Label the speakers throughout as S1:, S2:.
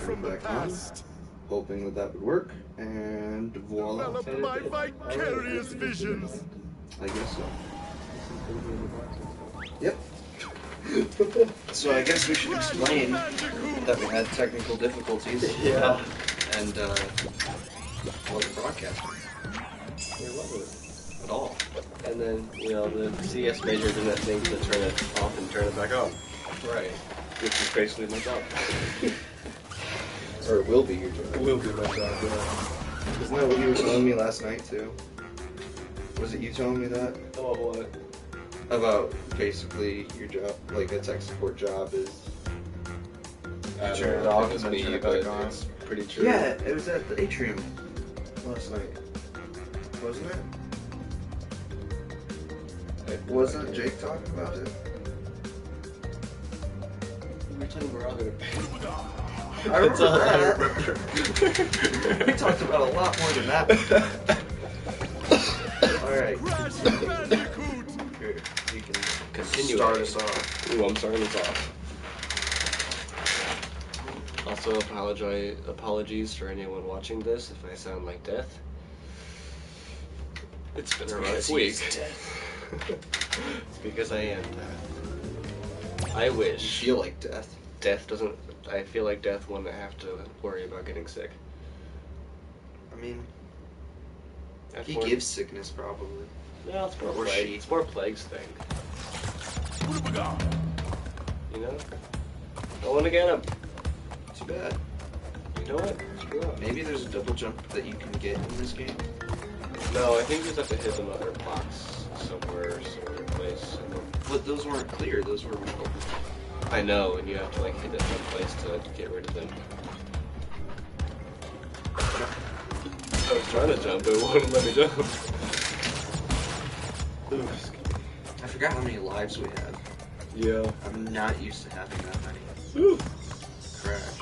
S1: turn it back on, hoping that that would work, and voila.
S2: Develop my vicarious visions.
S1: I guess so. Yep. So I guess we should explain that we had technical difficulties.
S3: Yeah.
S1: And wasn't broadcasting
S3: It wasn't.
S1: at all.
S3: And then, you know, the CS major didn't think to turn it off and turn it back on.
S1: Right.
S3: Which is basically my job.
S1: Or it will be your job.
S3: It will be my job, yeah.
S1: Isn't that what you were telling me last night too? Was it you telling me that?
S3: Oh, what?
S1: About basically your job, like a tech support job is
S3: I
S1: turn it
S3: don't
S1: off
S3: think
S1: and then
S3: it's
S1: turn
S3: me,
S1: it
S3: but
S1: back on.
S3: it's pretty true.
S1: Yeah, it was at the atrium last night. Wasn't it? Wasn't Jake talking about it?
S3: Every time we're all gonna pay.
S1: I remember
S3: That's all I
S1: that.
S3: remember.
S1: We talked about a lot more than that. Alright.
S2: Crash Bandicoot.
S1: Here, you can
S3: Continue.
S1: start us off.
S3: Ooh, I'm starting this off. Also, apologies for anyone watching this if I sound like death. It's been a rough week. It's because I am death. I
S1: You
S3: wish
S1: feel like death.
S3: death doesn't. I feel like death wouldn't have to worry about getting sick.
S1: I mean,
S3: That's
S1: he
S3: more-
S1: gives sickness probably.
S3: No, it's more
S1: Or
S3: plague.
S1: she.
S3: It's more plagues thing. You know? I want to get him.
S1: Too bad.
S3: You know what? Screw up.
S1: Maybe there's a double jump that you can get in this game.
S3: No, I think you just have to hit another box somewhere, some place.
S1: But those weren't clear, those were
S3: I know, and you have to like hit it someplace to get rid of them. I was trying to jump, but it wouldn't let me jump. Oof.
S1: I forgot how many lives we have.
S3: Yeah.
S1: I'm not used to having that many.
S3: Oof.
S1: Crash.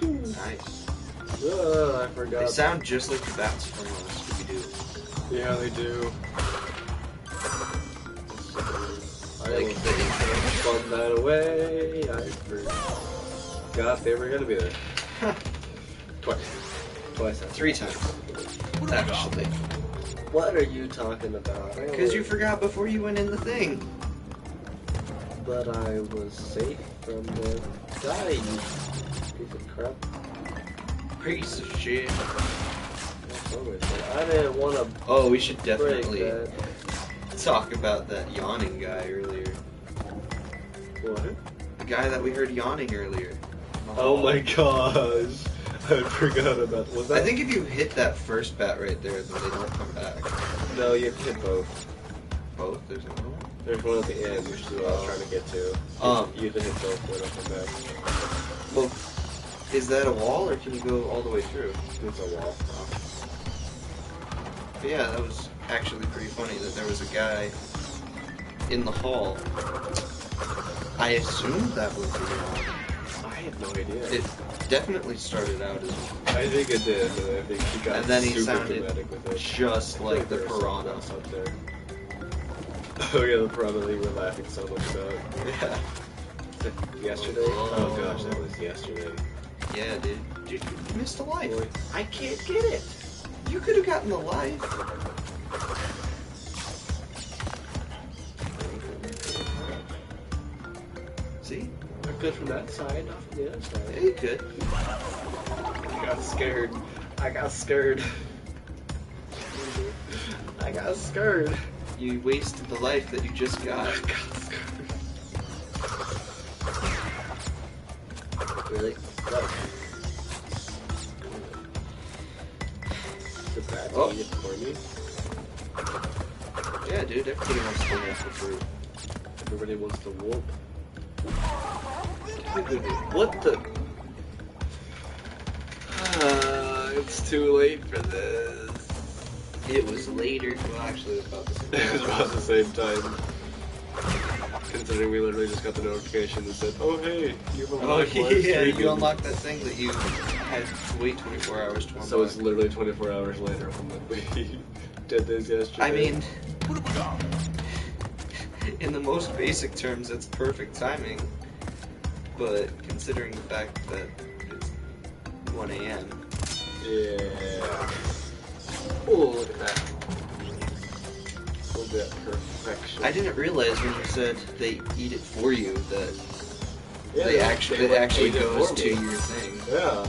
S1: Nice.
S3: I forgot.
S1: They sound just like the bats from Scooby-Doo.
S3: Yeah, they do. I
S1: Like
S3: like
S1: the intro.
S3: spun that away. I forgot they were gonna be there. Twice. Twice.
S1: 3 times. Actually.
S3: What are you talking about?
S1: Because you forgot before you went in the thing.
S3: But I was safe from the guy, you piece of crap.
S1: Piece of shit.
S3: What's wrong with it? I didn't want to
S1: Oh, we should
S3: break
S1: definitely
S3: that.
S1: talk about that yawning guy earlier.
S3: What?
S1: The guy that we heard yawning earlier.
S3: Oh my gosh. I forgot about was that?
S1: I think if you hit that first bat right there, then they don't come back.
S3: No, you have to hit both.
S1: Both? There's another one?
S3: There's one at the end, which is what I was trying to get to. You have to hit both when I come back.
S1: Well, is that a wall, or can you go all the way through?
S3: It's a wall.
S1: But yeah, that was actually pretty funny that there was a guy in the hall. I assumed that was the wall.
S3: I have no idea.
S1: It definitely started out as
S3: I think it did, and I think he got
S1: And then he
S3: super
S1: sounded
S3: dramatic with it.
S1: just like the
S3: There was something
S1: piranha.
S3: else up there. Oh yeah, the piranha that you were laughing so much about.
S1: Yeah.
S3: Yesterday? Oh gosh, that was yesterday.
S1: Yeah, dude. Dude, you missed a life.
S3: Boy.
S1: I can't get it. You could have gotten the life. See?
S3: Not good from that side, not from the other side.
S1: Yeah, you could.
S3: I got scared. I got scared. I got scared.
S1: You wasted the life that you just got.
S3: I got scared. Really? No. The bad
S1: Oh.
S3: thing for me.
S1: Yeah, dude, everybody wants to go for fruit.
S3: Everybody wants to whoop. What the? It's too late for this.
S1: It was later. Well, actually, it was about the same.
S3: It was about the same time. Considering we literally just got the notification that said, "Oh hey, you've
S1: Oh
S3: unlocked live
S1: yeah,
S3: streaming."
S1: you unlocked that thing that you had to wait 24 hours to unlock.
S3: So it's literally 24 hours later from when we did this yesterday.
S1: I mean, in the most basic terms, it's perfect timing. but considering the fact that it's 1 a.m.
S3: Yeah. Oh, look at that. Look at that perfection.
S1: I didn't realize when you said they eat it for you that
S3: Yeah,
S1: it actually
S3: ate it
S1: goes
S3: for
S1: to
S3: me.
S1: your thing.
S3: Yeah,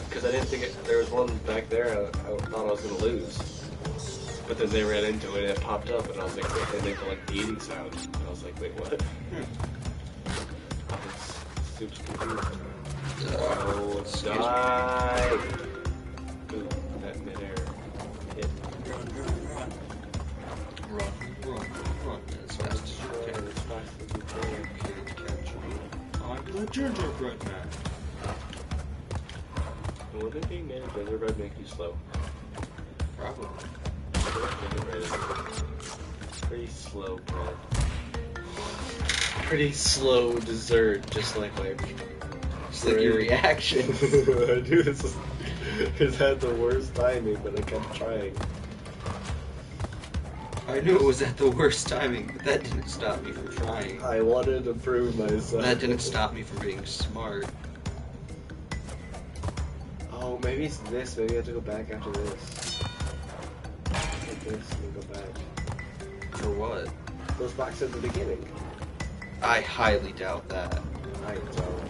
S3: because I didn't think there was one back there. I thought I was gonna lose, but then they ran into it and it popped up, and I was like, wait, they make like the eating sound. And I was like, wait, what? It's super confusing. Oh,
S1: excuse me.
S3: die! Ooh, that midair hit.
S1: Run, as fast as you
S3: Run
S1: can.
S3: as fast as you can.
S1: Can't catch me. I'm the gingerbread man.
S3: Would it be made of gingerbread make you slow?
S1: Probably.
S3: Gingerbread is pretty slow bread.
S1: Pretty slow dessert, just like your reaction.
S3: I knew this had the worst timing, but I kept trying.
S1: I knew it was at the worst timing, but that didn't stop me from trying.
S3: I wanted to prove myself.
S1: That didn't stop me from being smart.
S3: Oh, maybe it's this. Maybe I have to go back after this. Like this, and go back.
S1: For what?
S3: Those boxes at the beginning.
S1: I highly doubt that.
S3: I don't.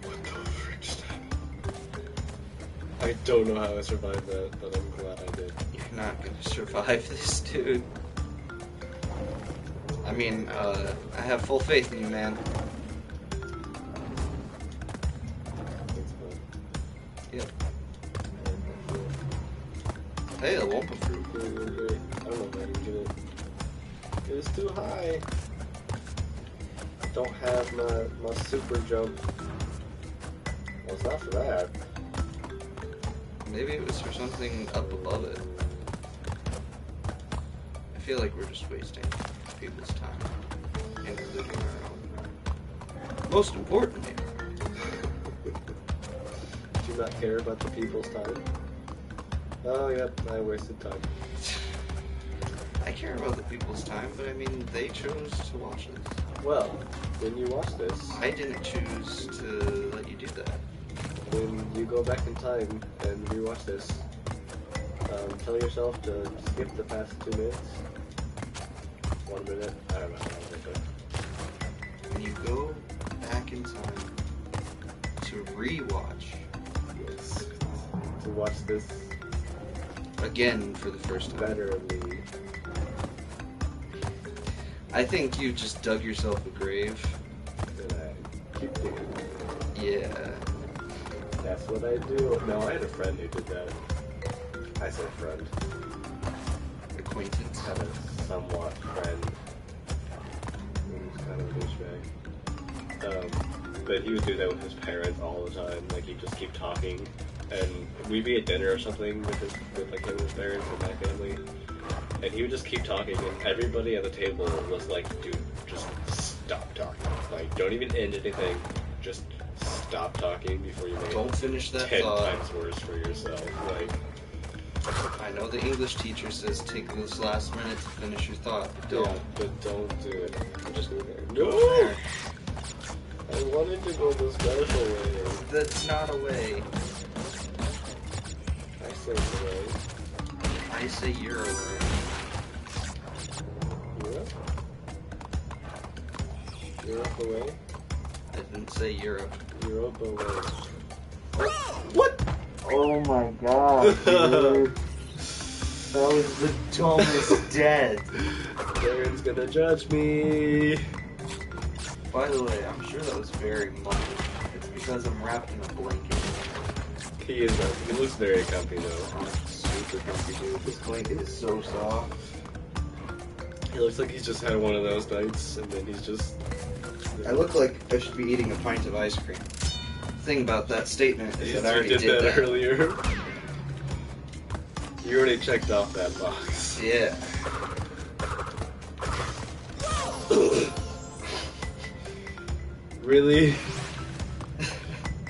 S3: What the frick just happened? I don't know how I survived that, but I'm glad I did.
S1: You're not gonna survive this, dude. I mean, I have full faith in you, man.
S3: Thanks, bud.
S1: Yep. Hey, a Wumpa fruit.
S3: I don't know if I can get it. It's too high. Don't have my super jump. Well, it's not for that.
S1: Maybe it was for something up above it. I feel like we're just wasting people's time, including our own. Most importantly,
S3: Do you not care about the people's time? Oh, yep, I wasted time.
S1: I care about the people's time, but I mean, they chose to watch this.
S3: Well, when you watch this,
S1: I didn't choose to let you do that.
S3: when you go back in time and rewatch this, tell yourself to skip the past 2 minutes. 1 minute, I don't know how to think of it.
S1: When you go back in time to rewatch
S3: Yes. To watch this
S1: again for the first time,
S3: better me.
S1: I think you just dug yourself a grave.
S3: And I keep digging.
S1: Yeah.
S3: That's what I do. No, I had a friend who did that. I said friend.
S1: Acquaintance.
S3: Had a somewhat friend. He was kind of a douchebag. But he would do that with his parents all the time. Like, he'd just keep talking. And we'd be at dinner or something with like him and his parents and my family. And he would just keep talking, and everybody at the table was like, dude, just stop talking. Like, don't even end anything. Just stop talking before you make
S1: Don't finish that
S3: 10
S1: thought.
S3: times worse for yourself. Like,
S1: I know the English teacher says take this last minute to finish your thought, but don't.
S3: yeah, but don't do it. Just go there.
S1: Go
S3: No!
S1: there.
S3: I wanted to go the special way.
S1: That's not a way.
S3: I said the way.
S1: I say you're a way.
S3: Europe? Europe away?
S1: I didn't say Europe.
S3: Europe away.
S1: What? Oh my god, dude. That was the dumbest death.
S3: Darren's gonna judge me.
S1: By the way, I'm sure that was very much. It's because I'm wrapped in a blanket.
S3: He is. He looks very comfy though.
S1: Super comfy, dude. This blanket is so soft.
S3: He looks like he's just had one of those nights, and then he's just.
S1: I look like I should be eating a pint of ice cream. The thing about that statement is that I already did that.
S3: earlier. You already checked off that box.
S1: Yeah.
S3: Really?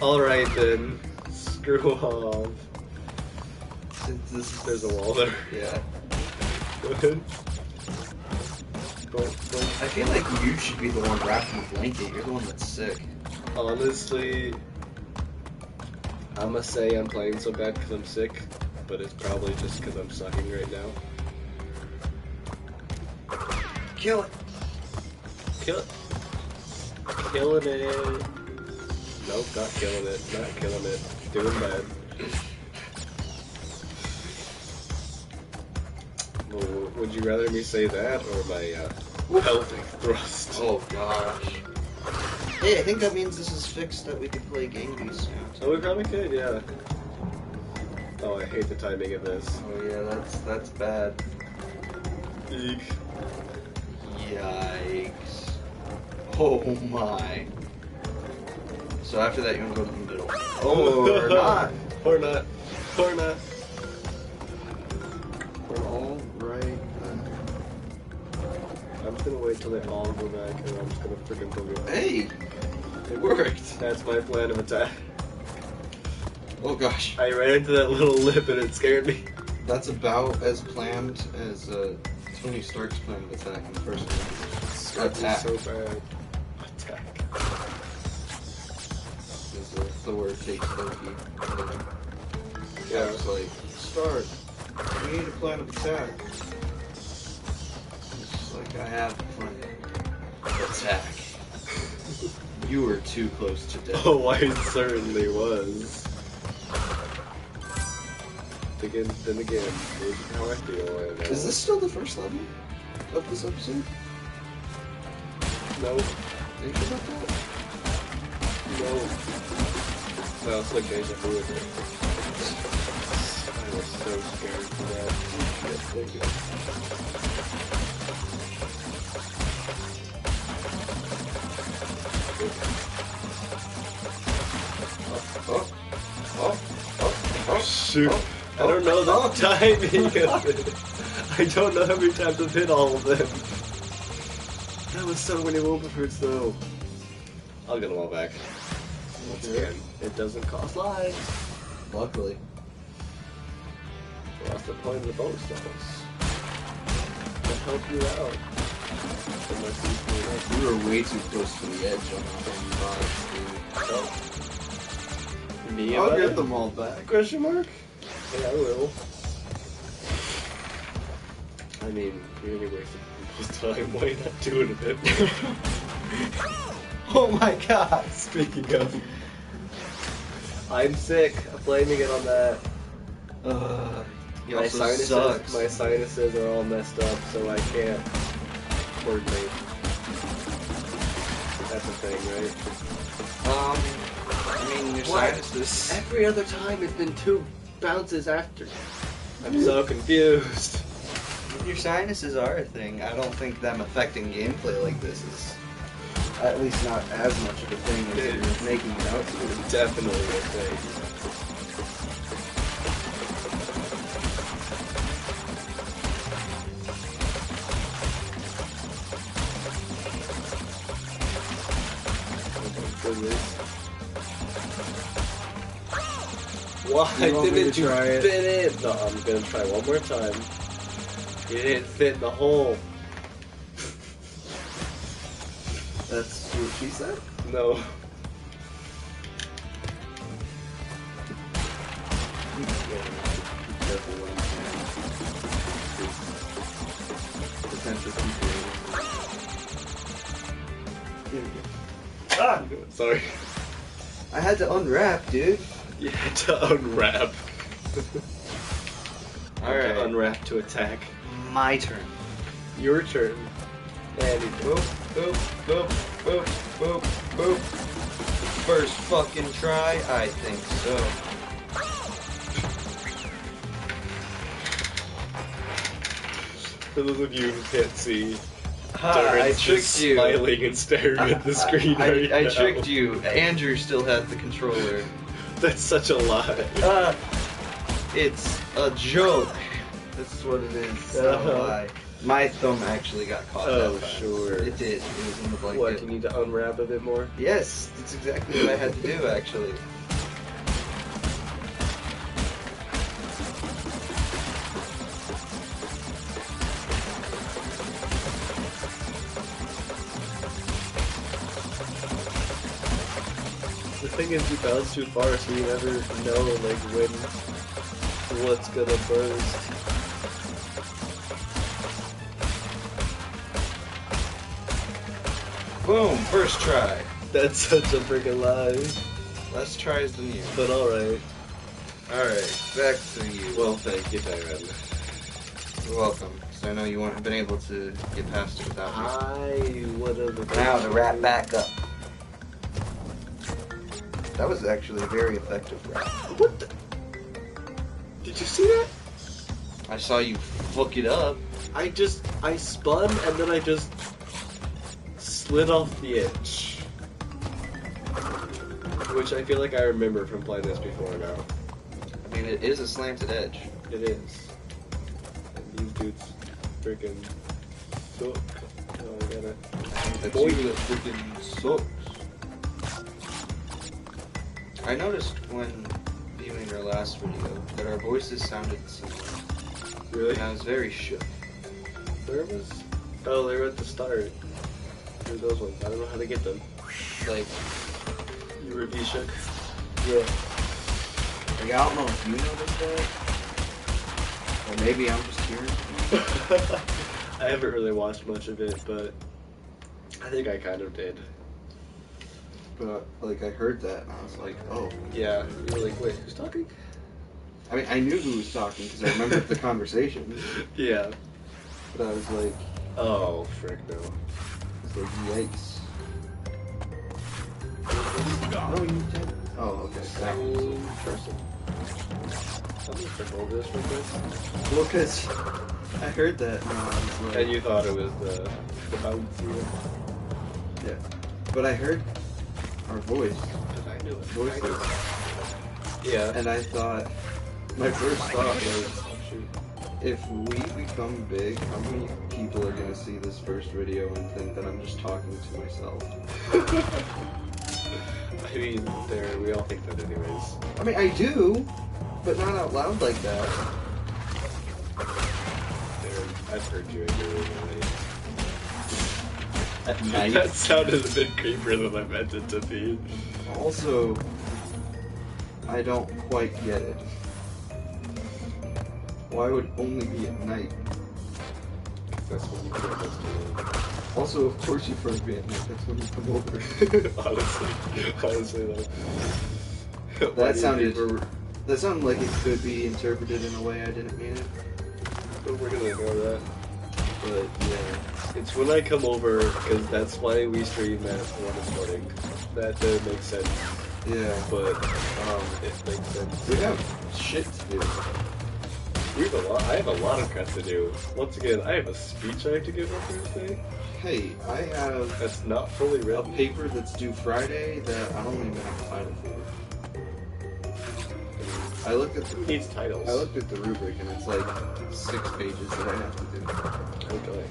S3: Alright then. Screw off.
S1: Since this is
S3: There's a wall there.
S1: Yeah.
S3: Go ahead.
S1: I feel like you should be the one wrapped in the blanket. You're the one that's sick.
S3: Honestly, I'ma say I'm playing so bad because I'm sick, but it's probably just because I'm sucking right now.
S1: Kill it.
S3: Kill it. Killing it. Nope, not killing it. Not killing it. Doing bad. Well, would you rather me say that or my pelvic thrust?
S1: Oh gosh. Hey, I think that means this is fixed that we can play Game Beast soon.
S3: Oh, we probably could, yeah. Oh, I hate the timing of this.
S1: Oh yeah, that's bad.
S3: Eek.
S1: Yikes. Oh my. So after that, you want to go to the middle. Oh, or not.
S3: Or not. Or not.
S1: We're all right.
S3: I'm just gonna wait till they all go back and I'm just gonna freaking boogie.
S1: Hey, it worked.
S3: That's my plan of attack.
S1: Oh gosh.
S3: I ran into that little lip and it scared me.
S1: That's about as planned as Tony Stark's plan of attack in the first one. Attack.
S3: So bad. Attack.
S1: Is the word takes Loki.
S3: Yeah.
S1: It's like, Stark, we need a plan of attack. It's like, I have a plan. Attack. You were too close to death.
S3: Oh, I certainly was. Then again, this is how I feel right now.
S1: Is this still the first level of this episode?
S3: No.
S1: Think about that?
S3: No. Well, it's like deja vu, isn't it? I was so scared for that. Thank you. Oh, shoot. I don't know the timing of it. I don't know how many times I've hit all of them. That was so many Wilberfords though. I'll get them all back. Once again, it doesn't cost lives.
S1: Luckily.
S3: So that's the point of the bonus levels. To help you out.
S1: You were way too close to the edge on that one.
S3: Me
S1: I'll
S3: about
S1: get
S3: it?
S1: them all back.
S3: Question mark? Yeah, I will. I mean, you're gonna waste people's time. Why not do it a bit more?
S1: Oh my god!
S3: Speaking of, I'm sick. I'm blaming it on that.
S1: He also sucks.
S3: My sinuses are all messed up, so I can't coordinate. That's a thing, right?
S1: I mean, your
S3: What?
S1: sinuses.
S3: Every other time it's been 2 bounces after. I'm so confused.
S1: Your sinuses are a thing. I don't think them affecting gameplay like this is at least not as much of a thing as you're making it out to be.
S3: It's definitely a thing. Why didn't you fit it? No, I'm gonna try one more time. You didn't fit in the hole.
S1: That's what she said?
S3: No.
S1: Be careful what I'm saying. Potential future. Ah!
S3: Sorry.
S1: I had to unwrap, dude.
S3: You had to unwrap.
S1: Alright.
S3: To unwrap to attack.
S1: My turn.
S3: Your turn. And
S1: Boop, boop, boop, boop, boop, boop. First fucking try? I think so.
S3: for those of you who can't see,
S1: I
S3: Darren's
S1: tricked
S3: just
S1: you.
S3: smiling and staring at the screen right now.
S1: I tricked you. Andrew still had the controller.
S3: That's such a lie.
S1: It's a joke. That's what it is. It's not a lie. My thumb actually got caught.
S3: Oh,
S1: that time.
S3: sure.
S1: It did. It was in the blanket.
S3: What, you need to unwrap a bit more?
S1: Yes, that's exactly what I had to do, actually.
S3: thing is, you bounce too far, so you never know, like, what's gonna burst.
S1: Boom! First try.
S3: That's such a freaking lie.
S1: Less tries than you.
S3: But alright.
S1: Alright, back to you.
S3: Well, thank you, Tyron.
S1: You're welcome. So I know you weren't been able to get past it without me.
S3: I would have...
S1: Now to wrap back up. That was actually a very effective wrap.
S3: What the... Did you see that?
S1: I saw you fuck it up.
S3: I spun and then I just slid off the edge. Which I feel like I remember from playing this before now.
S1: I mean, it is a slanted edge.
S3: It is. And these dudes freaking suck. Oh, I got it.
S1: That
S3: Boy,
S1: you freaking sucks. I noticed when viewing our last video that our voices sounded similar.
S3: Really?
S1: And I was very shook.
S3: Where was... Oh, they were at the start. There's those ones. I don't know how to get them.
S1: Like,
S3: You were V-shook?
S1: yeah. Like, I don't know if you noticed that. Or maybe I'm just hearing.
S3: I haven't really watched much of it, but I think I kind of did.
S1: But, like, I heard that and I was like, oh.
S3: Yeah, you were like, wait, who's talking?
S1: I mean, I knew who was talking because I remembered the conversation.
S3: Yeah.
S1: But I was like,
S3: Oh, frick no.
S1: it's like, yikes. No, you did. Oh, okay. That one.
S3: Same person. I'm just gonna hold this real quick.
S1: Well, because I heard that and I was like,
S3: And you thought it was the bouncy one?
S1: yeah. But I heard our voice.
S3: Because I knew it.
S1: Voices.
S3: Yeah.
S1: And I thought, my first thought was,
S3: Oh, shoot.
S1: if we become big, how many people are going to see this first video and think that I'm just talking to myself?
S3: I mean, we all think that anyways.
S1: I mean, I do, but not out loud like that.
S3: I've heard you agree
S1: At night.
S3: That sounded a bit creepier than I meant it to be.
S1: Also, I don't quite get it. Why would it only be at night?
S3: That's when you feel most alone.
S1: Also, of course you first be at night, that's when you come over.
S3: Honestly though.
S1: That sounded like it could be interpreted in a way I didn't mean it.
S3: But we're gonna ignore that.
S1: But, yeah.
S3: It's when I come over, because that's why we stream at 1 in the morning. That didn't make sense,
S1: Yeah.
S3: but it makes sense.
S1: We have shit to do.
S3: I have a lot of crap to do. Once again, I have a speech I have to give on Thursday.
S1: Hey, I have
S3: That's not fully
S1: a
S3: written.
S1: paper that's due Friday that I don't even have a title for. I looked at
S3: Who
S1: the
S3: needs titles?
S1: the rubric and it's like 6 pages that I have to do.
S3: Okay.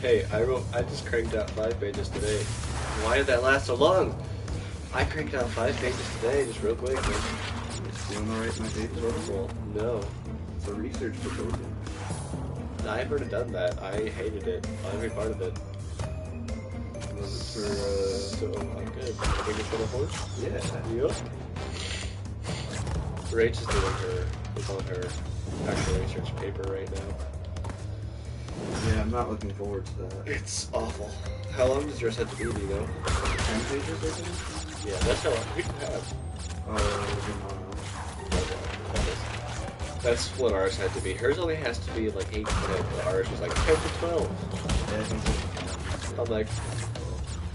S3: Hey, I just cranked out 5 pages today. Why did that last so long? I cranked out 5 pages today, just real quick.
S1: It's doing alright in my paper.
S3: Well, no.
S1: It's a research proposal.
S3: I've already done that. I hated it. Every part of it.
S1: Was it
S3: So, I'm good. I think it's gonna hold.
S1: for, yeah.
S3: Yep. Rach is on her actual research paper right now.
S1: Yeah, I'm not looking forward to that.
S3: It's awful. How long does yours have to be, do you know?
S1: 10 pages, I think?
S3: Yeah, that's how long we have. That's what ours had to be. Hers only has to be like 8 to 10, but ours was like 10 to 12.
S1: Yeah, I think so.
S3: I'm like,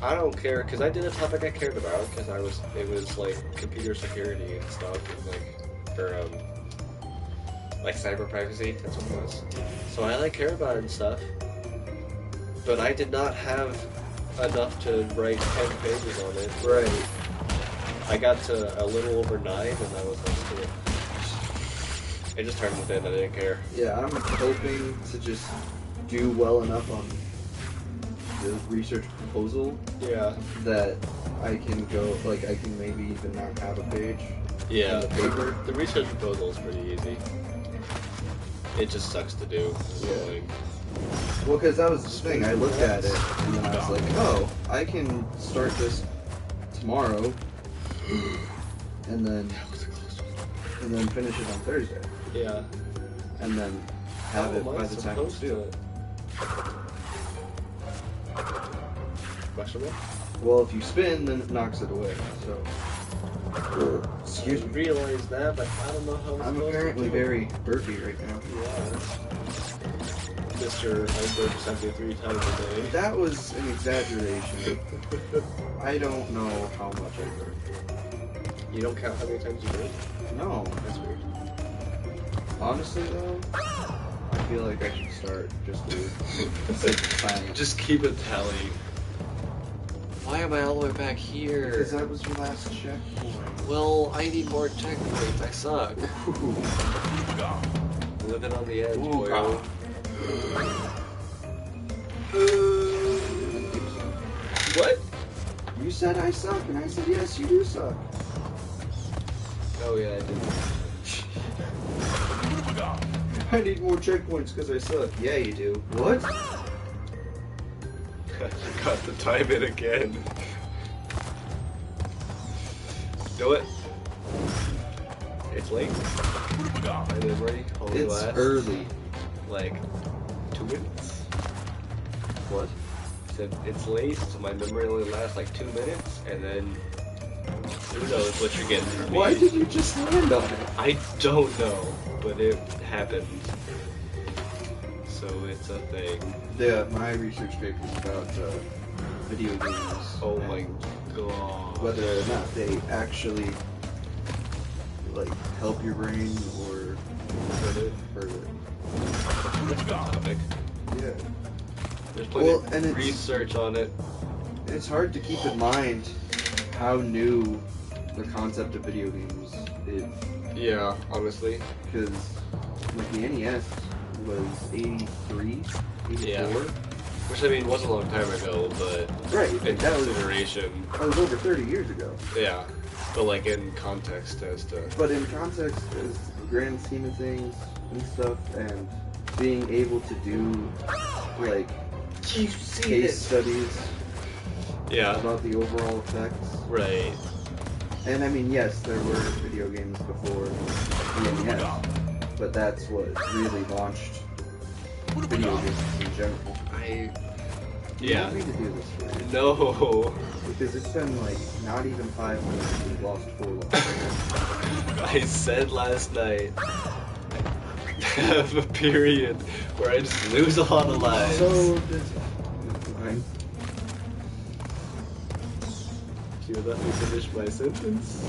S3: I don't care, because I did a topic I cared about, because it was like computer security and stuff, and like, for, like cyber privacy, that's what it was. So I like care about it and stuff, but I did not have enough to write 10 pages on it.
S1: Right.
S3: I got to a little over 9, and I was like, screw it. It just turned within, I didn't care.
S1: Yeah, I'm hoping to just do well enough on the research proposal
S3: Yeah.
S1: that I can go, like, I can maybe even not have a page
S3: Yeah,
S1: on the paper.
S3: the research proposal is pretty easy. It just sucks to do.
S1: Yeah.
S3: Like,
S1: Well, because that was the thing. I looked at it, and then I was like, oh, I can start this tomorrow and then finish it on Thursday,
S3: Yeah.
S1: and then have it
S3: How am
S1: by
S3: I
S1: the time it's
S3: supposed
S1: due.
S3: to? Question mark?
S1: Well, if you spin, then it knocks it away. So, excuse
S3: I
S1: me.
S3: realize that, but I don't know how
S1: I'm apparently very burpy right now.
S3: Yeah. Mr. Iceberg sent me 3 times a day.
S1: That was an exaggeration. I don't know how much I burped.
S3: You don't count how many times you did?
S1: No.
S3: That's weird.
S1: Honestly, though, I feel like I should start just to silence.
S3: Just keep a tally. Why am I all the way back here?
S1: Because that was your last checkpoint.
S3: Well, I need more checkpoints. I suck. Living on the edge,
S1: Ooh,
S3: boy. What?
S1: You said I suck, and I said yes, you do suck.
S3: Oh yeah, I did.
S1: I need more checkpoints because I suck. Yeah, you do. What?
S3: I got to time it again. Do it. It's late. My memory only
S1: It's
S3: lasts
S1: early.
S3: like 2 minutes.
S1: What?
S3: Said it's late, so my memory only lasts like 2 minutes, and then who knows what you're getting from me.
S1: Why did you just land on it?
S3: I don't know, but it happened. So it's a thing.
S1: Yeah, my research paper is about video games.
S3: Oh
S1: and
S3: my god.
S1: Whether or not they actually like help your brain or hurt it.
S3: That's a good topic.
S1: Yeah.
S3: There's plenty
S1: Well,
S3: of
S1: and it's-
S3: research on it.
S1: It's hard to keep in mind how new the concept of video games is,
S3: Yeah, honestly.
S1: because like the NES was 83, 84.
S3: Yeah. Which I mean wasn't a long time ago, but
S1: Right,
S3: in
S1: that was
S3: consideration,
S1: over 30 years ago.
S3: yeah. But like in context as to
S1: But in context, as the grand scheme of things and stuff, and being able to do like case studies
S3: yeah,
S1: about the overall effects.
S3: right.
S1: And I mean, yes, there were video games before the NES, but that's what really launched video games in general. You want me to do this for you?
S3: No.
S1: Because it's been like not even 5 minutes and we've lost 4 lives.
S3: I said last night have a period where I just lose a lot of lives.
S1: So, that's fine.
S3: You let me finish my sentence?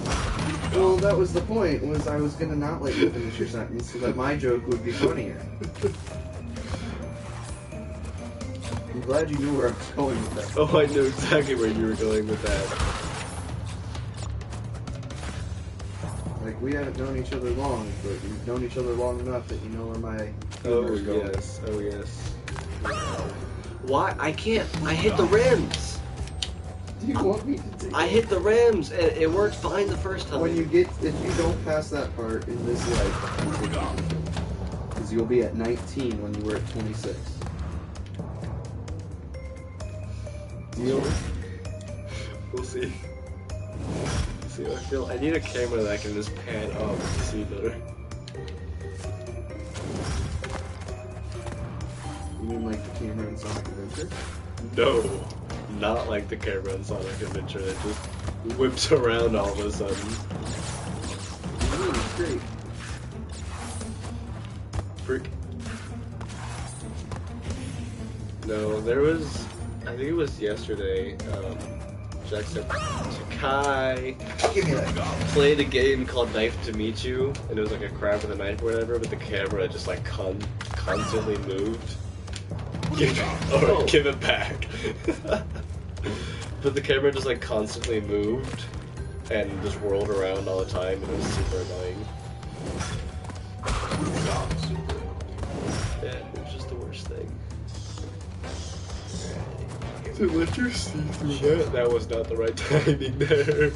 S1: Well, that was the point, was I was gonna not let you finish your sentence so that my joke would be funnier. I'm glad you knew where I was going with that.
S3: Oh, I know exactly where you were going with that.
S1: Like, we haven't known each other long, but we've known each other long enough that you know where my
S3: Oh
S1: humor's going.
S3: yes, oh yes. Why? I can't. I hit the rims.
S1: Do you want me to take
S3: I hit the rims, and it worked fine the first time.
S1: When you get, if you don't pass that part in this life, because you'll be at 19 when you were at 26. Deal?
S3: We'll see. See how I feel. I need a camera that I can just pan up to see better.
S1: You mean like the camera in Sonic Adventure?
S3: No, not like the camera in Sonic Adventure that just whips around all of a sudden.
S1: It's great.
S3: Freak. No, there was. I think it was yesterday. Jack said, Kai
S1: Give me that.
S3: played a game called Knife to Meet You, and it was like a crab with a knife or whatever, but the camera just like constantly moved. Give it back. But the camera just like constantly moved and just whirled around all the time, and it was super annoying. Yeah, it was just the worst thing. To let you see through that. That was not the right timing there.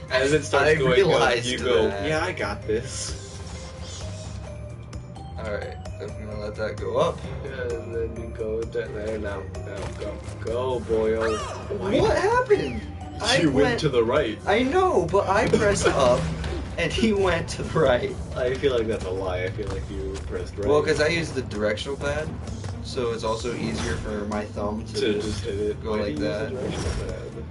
S3: As it starts
S1: I
S3: going up,
S1: realized
S3: you go,
S1: that.
S3: yeah, I got this.
S1: Alright, I'm gonna let that go up.
S3: And then you go there now. Go, boyo.
S1: What happened?
S3: You went to the right.
S1: I know, but I pressed up, and he went to the right.
S3: I feel like that's a lie. I feel like you pressed right.
S1: Well, because I use the directional pad, so it's also easier for my thumb to
S3: just hit it.
S1: go like that.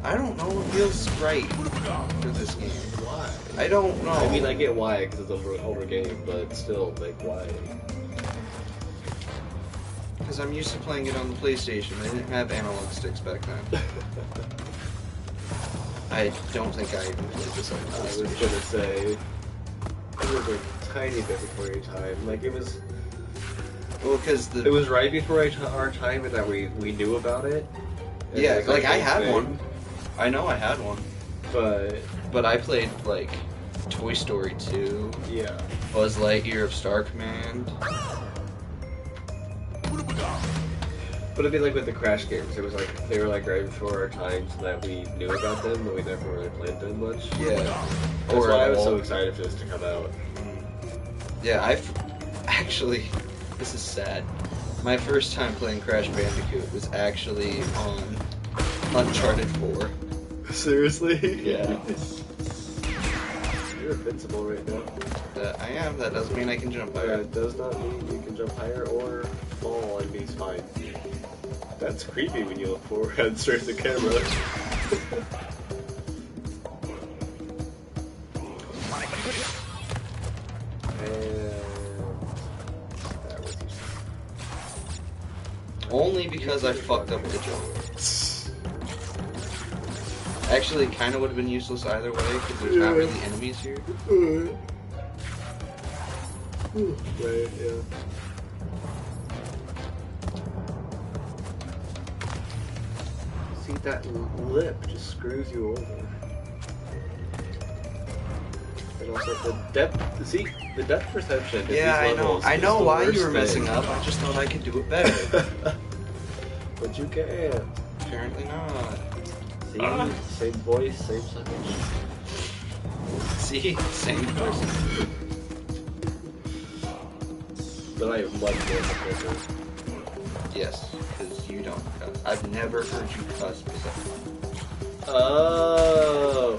S1: I don't know. It feels right for this game.
S3: Why?
S1: I don't know.
S3: I mean, I get why, because it's older game, but still, like, why?
S1: Because I'm used to playing it on the PlayStation. They didn't have analog sticks back then. I don't think I even played this on the
S3: I was
S1: PlayStation.
S3: gonna say, it was a tiny bit before your time. Like, it was...
S1: Well, because
S3: It was right before our time, and that we knew about it. And
S1: yeah,
S3: it was,
S1: like I
S3: big
S1: had
S3: thing.
S1: one. I know I had one. But I played, like, Toy Story 2,
S3: Yeah.
S1: Buzz Lightyear of Star Command.
S3: But it'd be like with the Crash games. It was like, they were like right before our time, so that we knew about them, but we never really played them much.
S1: Yeah.
S3: That's why I was so excited for this to come out.
S1: Yeah, actually, this is sad. My first time playing Crash Bandicoot was actually on Uncharted 4.
S3: Seriously?
S1: Yeah.
S3: You're invincible right now.
S1: I am. That doesn't mean I can jump higher.
S3: It does not mean you can jump higher or fall and be fine. That's creepy when you look forward and straight at the camera.
S1: Only because I fucked up the jump. Actually, it kind of would have been useless either way, because there's not really enemies here.
S3: Right, yeah. See, that lip just screws you over. And also the depth, see, the depth perception of
S1: Yeah,
S3: these
S1: I know.
S3: levels
S1: I
S3: is
S1: know
S3: the
S1: why
S3: worst
S1: you were messing
S3: thing.
S1: up. I just thought I could do it better.
S3: But you can't.
S1: Apparently not.
S3: See, same voice, same suckage.
S1: See? Same person.
S3: But I am much more successful.
S1: Yes, because you don't cuss. I've never heard you cuss before.
S3: Oh.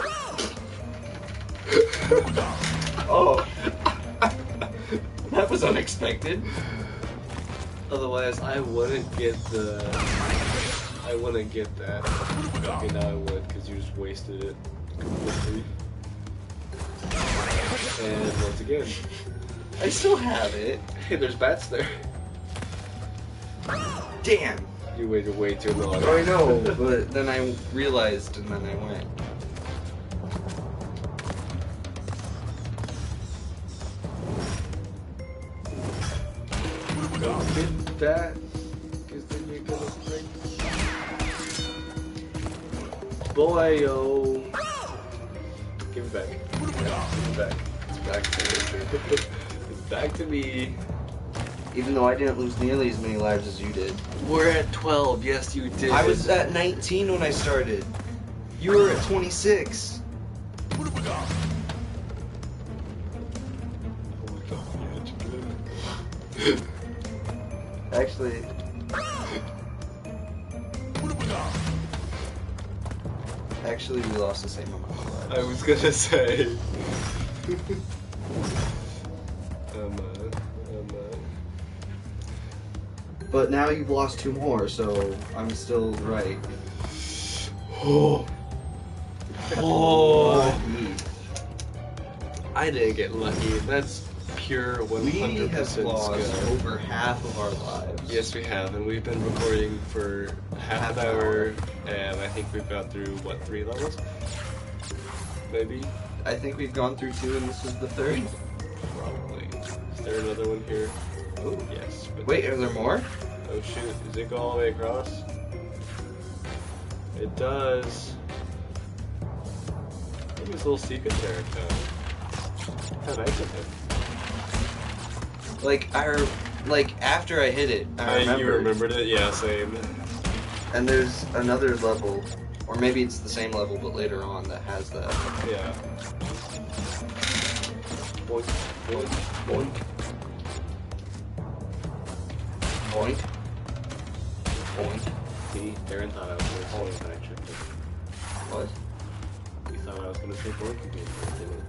S1: Oh. That was unexpected.
S3: Otherwise, I wouldn't get the. I wouldn't get that. Okay, now I would, because you just wasted it completely. And once again,
S1: I still have it.
S3: hey, there's bats there.
S1: Damn.
S3: You waited way too long.
S1: I know, but then I realized and then I went.
S3: Don't get that, because then you're gonna break. Boy-o. Give it back. Yeah, give it back. It's back to me. It's back to me.
S1: Even though I didn't lose nearly as many lives as you did.
S3: We're at 12. Yes, you did.
S1: I was at 19 when I started. You were at 26. Actually, we lost the same amount of lives.
S3: I was gonna say.
S1: But now you've lost 2 more, so I'm still right.
S3: Oh. Oh.
S1: Lucky.
S3: I didn't get lucky. That's pure 100%
S1: We have lost
S3: skill.
S1: over half of our lives.
S3: Yes, we have, and we've been recording for half an hour, and I think we've got through, what, 3 levels? Maybe?
S1: I think we've gone through 2 and this is the 3rd.
S3: Probably. Is there another one here?
S1: Oh,
S3: Yes. But
S1: wait, are there more?
S3: oh shoot, does it go all the way across? It does. Look at this little secret there, How nice of him.
S1: Like after I hit it, I remembered.
S3: You remembered it? Yeah, same.
S1: And there's another level, or maybe it's the same level but later on that has that.
S3: Yeah. Boink, boink, boink.
S1: Boink. Boink.
S3: See, Aaron thought I was going to say that I tripped him.
S1: What?
S3: No, I was gonna say Bandicoot game, but I didn't.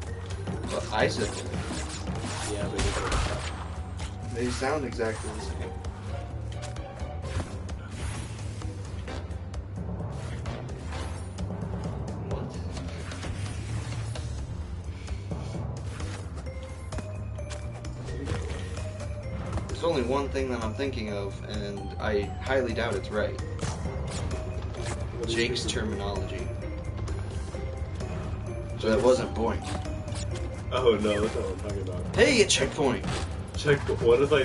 S1: But I said
S3: Yeah, but
S1: they sound exactly the same. What? There's only one thing that I'm thinking of, and I highly doubt it's right. Jake's terminology. So that wasn't boink.
S3: Oh no, that's not what I'm talking about.
S1: Hey, a checkpoint!
S3: Check, what if I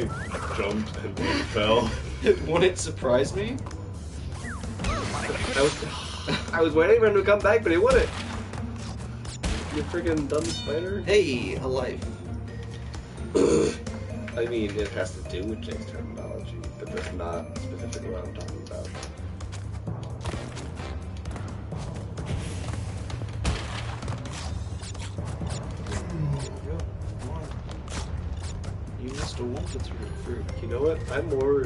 S3: jumped and fell?
S1: Wouldn't it surprise me?
S3: I was waiting for him to come back, but he wouldn't. You freaking dumb spider.
S1: Hey, a life.
S3: I mean, it has to do with Jake's terminology, but that's not specifically what I'm talking about.
S1: You missed a one with fruit.
S3: You know what? I'm more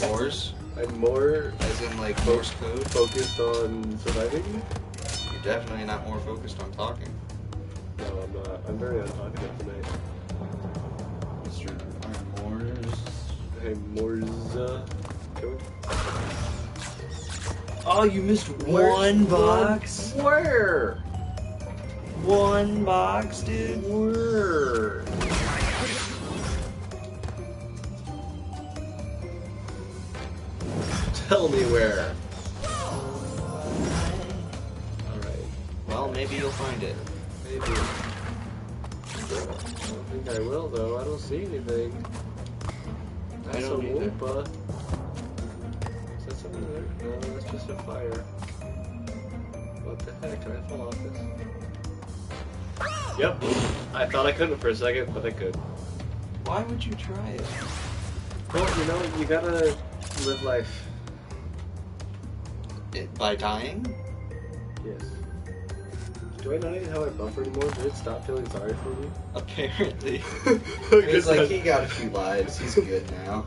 S1: Morse?
S3: I'm more
S1: As in, like, Morse code?
S3: focused on surviving.
S1: You're definitely not more focused on talking.
S3: No, I'm not. I'm very untalkative tonight.
S1: Mr. Morse.
S3: Hey, Morza.
S1: Oh, you missed one box?
S3: Where?
S1: One box, dude?
S3: Where? Tell me where. Alright.
S1: Well, maybe you'll find it.
S3: Maybe. I don't think I will, though. I don't see anything.
S1: I don't either.
S3: Woopa. Is that something there? No, that's just a fire. What the heck? Can I fall off this? Yep. I thought I couldn't for a second, but I could.
S1: Why would you try it?
S3: Well, you know, you gotta live life.
S1: By dying?
S3: Yes. Do I not even have my bumper anymore? Did it stop feeling sorry for me?
S1: Apparently. It's like, he got a few lives, he's good now.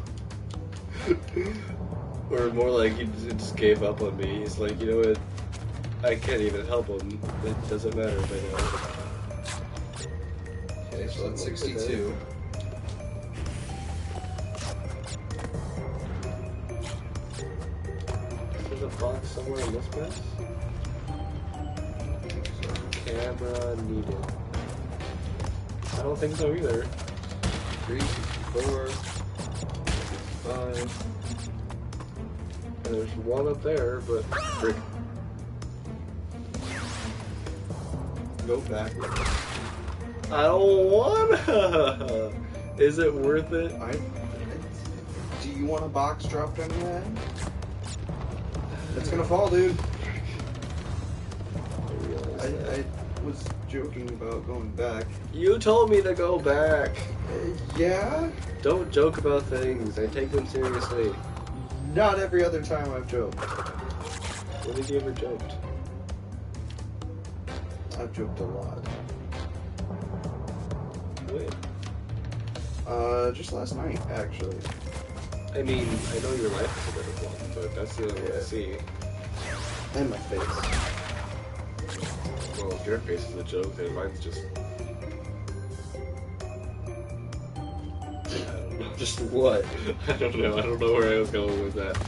S3: Or more like he just gave up on me. He's like, you know what? I can't even help him. It doesn't matter if I know.
S1: Okay, so that's 62.
S3: There's a box somewhere in this mess? Camera needed. I don't think so either.
S1: 3, 64, 65.
S3: And there's one up there, but frick.
S1: Go backwards.
S3: I don't wanna! Is it worth it?
S1: Do you want a box dropped on your head? It's gonna fall, dude. I was joking about going back.
S3: You told me to go back.
S1: Yeah?
S3: Don't joke about things. I take them seriously.
S1: Not every other time I've joked.
S3: When have you ever joked?
S1: I've joked a lot.
S3: When?
S1: Just last night, actually.
S3: I mean, I know your life is a bit of one, but that's the only one I see.
S1: And my face.
S3: Well, if your face is a joke, then mine's just... I don't know.
S1: Just what?
S3: I don't know. I don't know where I was going with that.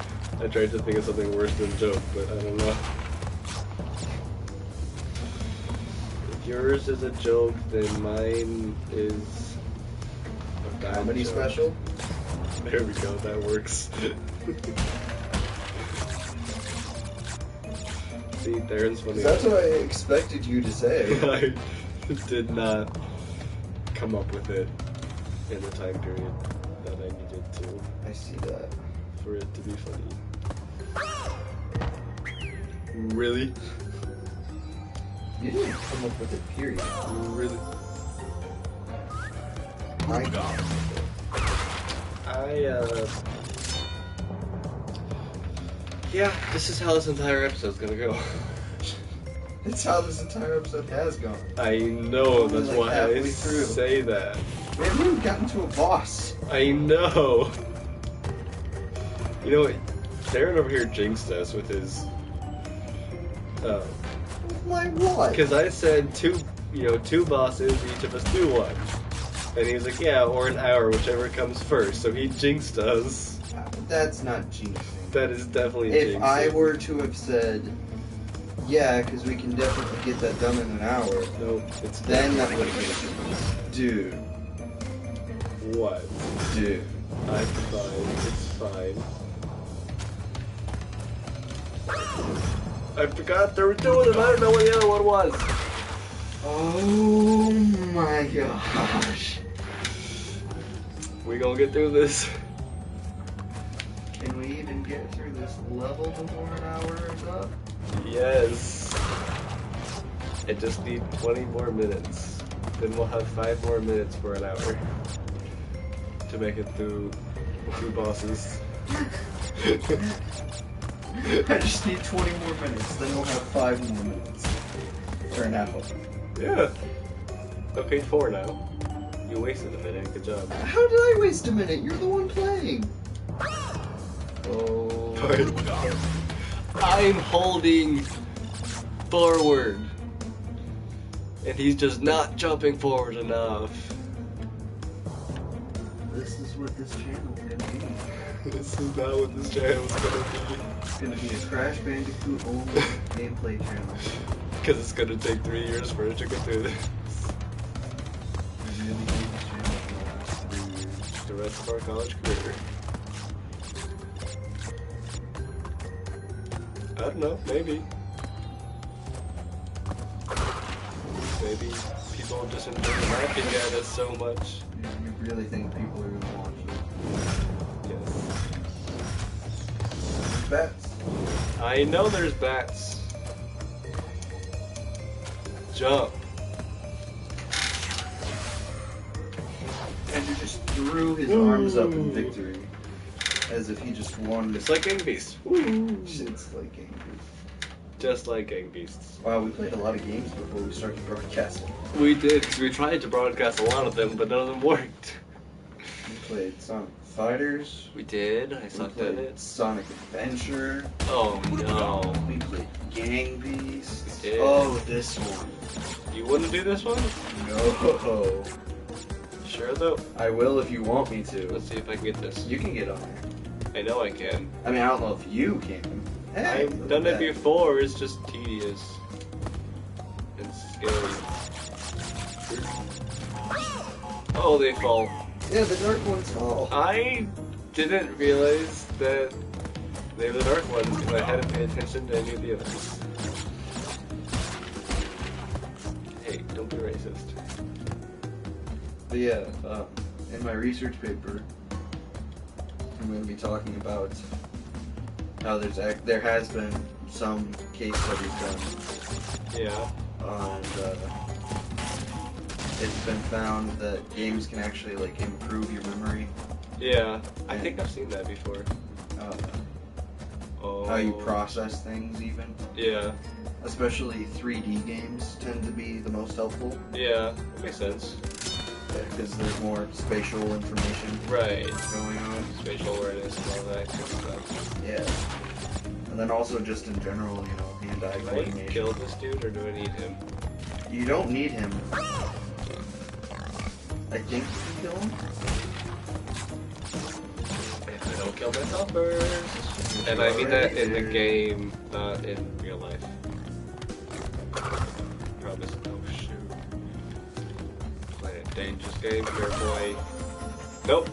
S3: I tried to think of something worse than joke, but I don't know. If yours is a joke, then mine is a bad
S1: Comedy
S3: joke.
S1: special?
S3: There we go. That works. See, Darren's funny.
S1: That's what I expected you to say.
S3: I did not come up with it in the time period that I needed to
S1: I see that.
S3: for it to be funny. Really?
S1: You didn't come up with it, period.
S3: Really? Yeah, this is how this entire episode's gonna go.
S1: It's how this entire episode has gone.
S3: I know, that's
S1: Like
S3: why I
S1: halfway through.
S3: say that.
S1: We haven't even gotten to a boss.
S3: I know. You know what? Darren over here jinxed us with his
S1: My what?
S3: Because I said two bosses, each of us do one. And he was like, yeah, or an hour, whichever comes first. So he jinxed us.
S1: That's not jinxing.
S3: That is definitely jinxing.
S1: If I were to have said, yeah, because we can definitely get that done in an hour.
S3: Nope, it's
S1: then that would have been dude.
S3: What?
S1: Dude.
S3: I'm fine. It's fine. I forgot there were two of them. I don't know what the other one was.
S1: Oh my gosh.
S3: We gonna get through this.
S1: Can we even get through this level before an hour is up?
S3: Yes. I just need 20 more minutes. Then we'll have 5 more minutes for an hour to make it through 2 bosses.
S1: I just need 20 more minutes, then we'll have 5 more minutes. Or an hour.
S3: Yeah. Okay, 4 now. You wasted a minute. Good job.
S1: How did I waste a minute? You're the one playing. Oh.
S3: I'm holding forward. And he's just not jumping forward enough.
S1: This is what this channel can be.
S3: This is not what this channel is gonna be.
S1: It's gonna be a Crash Bandicoot only gameplay channel.
S3: Because it's gonna take 3 years for it to get through this.
S1: Really made this channel for the last 3 years.
S3: The rest of our college career. I don't know, maybe. Maybe people just enjoy laughing at us so much.
S1: You really think people are gonna watch it?
S3: Yes.
S1: Bats.
S3: I know there's bats. Jump.
S1: Andrew just threw his arms up in victory. As if he just won.
S3: It's like Gang Beasts.
S1: It's like Gang Beasts.
S3: Just like Gang Beasts.
S1: Wow, we played a lot of games before we started broadcasting.
S3: We did, because we tried to broadcast a lot of them, but none of them worked.
S1: We played Sonic Fighters.
S3: We did. I sucked at it.
S1: Sonic Adventure.
S3: Oh no.
S1: We played Gang Beasts.
S3: We did.
S1: Oh, this one.
S3: You wouldn't do this one?
S1: No.
S3: Sure though.
S1: I will if you want me to.
S3: Let's see if I can get this.
S1: You can get on there.
S3: I know I can.
S1: I mean, I don't know if you can. Hey,
S3: I've
S1: look
S3: done
S1: at
S3: it
S1: that.
S3: before, it's just tedious. It's scary. Oh, they fall.
S1: Yeah, the dark ones fall.
S3: I didn't realize that they were the dark ones because I hadn't paid attention to any of the others. Hey, don't be racist.
S1: But yeah, in my research paper, I'm going to be talking about how there has been some case studies done,
S3: Yeah.
S1: and it's been found that games can actually like improve your memory.
S3: Yeah. I think I've seen that before. Oh.
S1: How you process things, even.
S3: Yeah.
S1: Especially 3D games tend to be the most helpful.
S3: Yeah. That makes sense.
S1: Because there's more spatial information
S3: Right.
S1: going on.
S3: Spatial awareness and all that good stuff.
S1: Yeah. And then also just in general, you know, hand-eye
S3: Do I
S1: coordination.
S3: kill this dude or do I need him?
S1: You don't need him. I think you can kill him.
S3: If I don't kill myself first. And I mean that in the game, not in real life. Promise. Oh shoot. Play a dangerous game here, boy. Nope.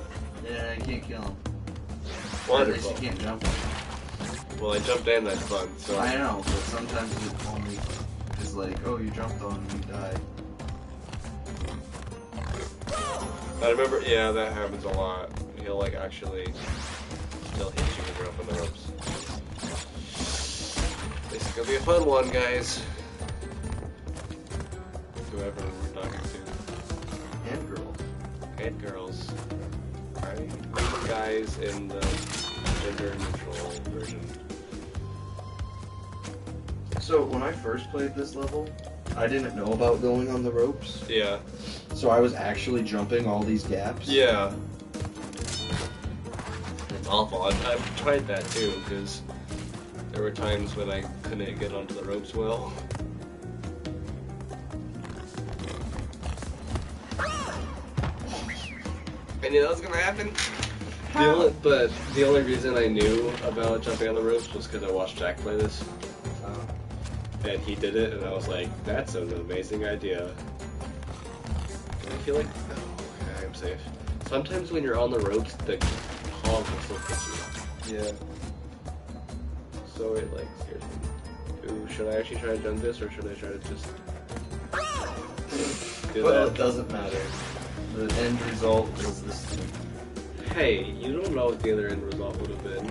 S1: Yeah, I can't kill him.
S3: Wonderful.
S1: At least you can't jump him.
S3: Well, I jumped in, that's fun, so.
S1: I know, but sometimes it only is like, oh, you jumped on him, you died.
S3: I remember, yeah, that happens a lot. He'll, like, actually still hit you when you're up on the ropes. This is gonna be a fun one, guys. Whoever we're talking to.
S1: And girls.
S3: And girls. Right? Guys in the gender neutral version.
S1: So, when I first played this level, I didn't know about going on the ropes.
S3: Yeah.
S1: So I was actually jumping all these gaps.
S3: Yeah. It's awful. I've tried that too, because there were times when I couldn't get onto the ropes well.
S4: knew that was gonna happen. The only reason I knew about jumping on the ropes was because I watched Jack play this. And he did it, and I was like, that's an amazing idea. And I feel like, okay, I'm safe. Sometimes when you're on the ropes, the hog will still hit you.
S1: Yeah.
S4: So it like scares me. Ooh, should I actually try to jump this, or should I try to just do
S1: Well,
S4: that?
S1: it doesn't matter. The end result is this thing.
S4: Hey, you don't know what the other end result would have been.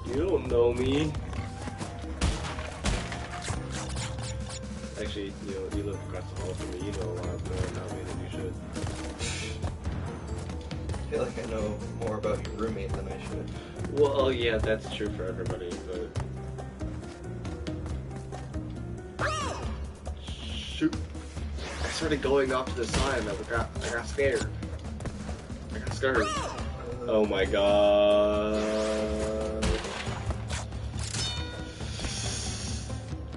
S4: You don't know me. Actually, you know, you live across the hall from me. You know a lot more about me than you should.
S1: I feel like I know more about your roommate than I should.
S4: Well, yeah, that's true for everybody, but... Shoot. I started going off to the side and I got scared. I got scared. Oh my god.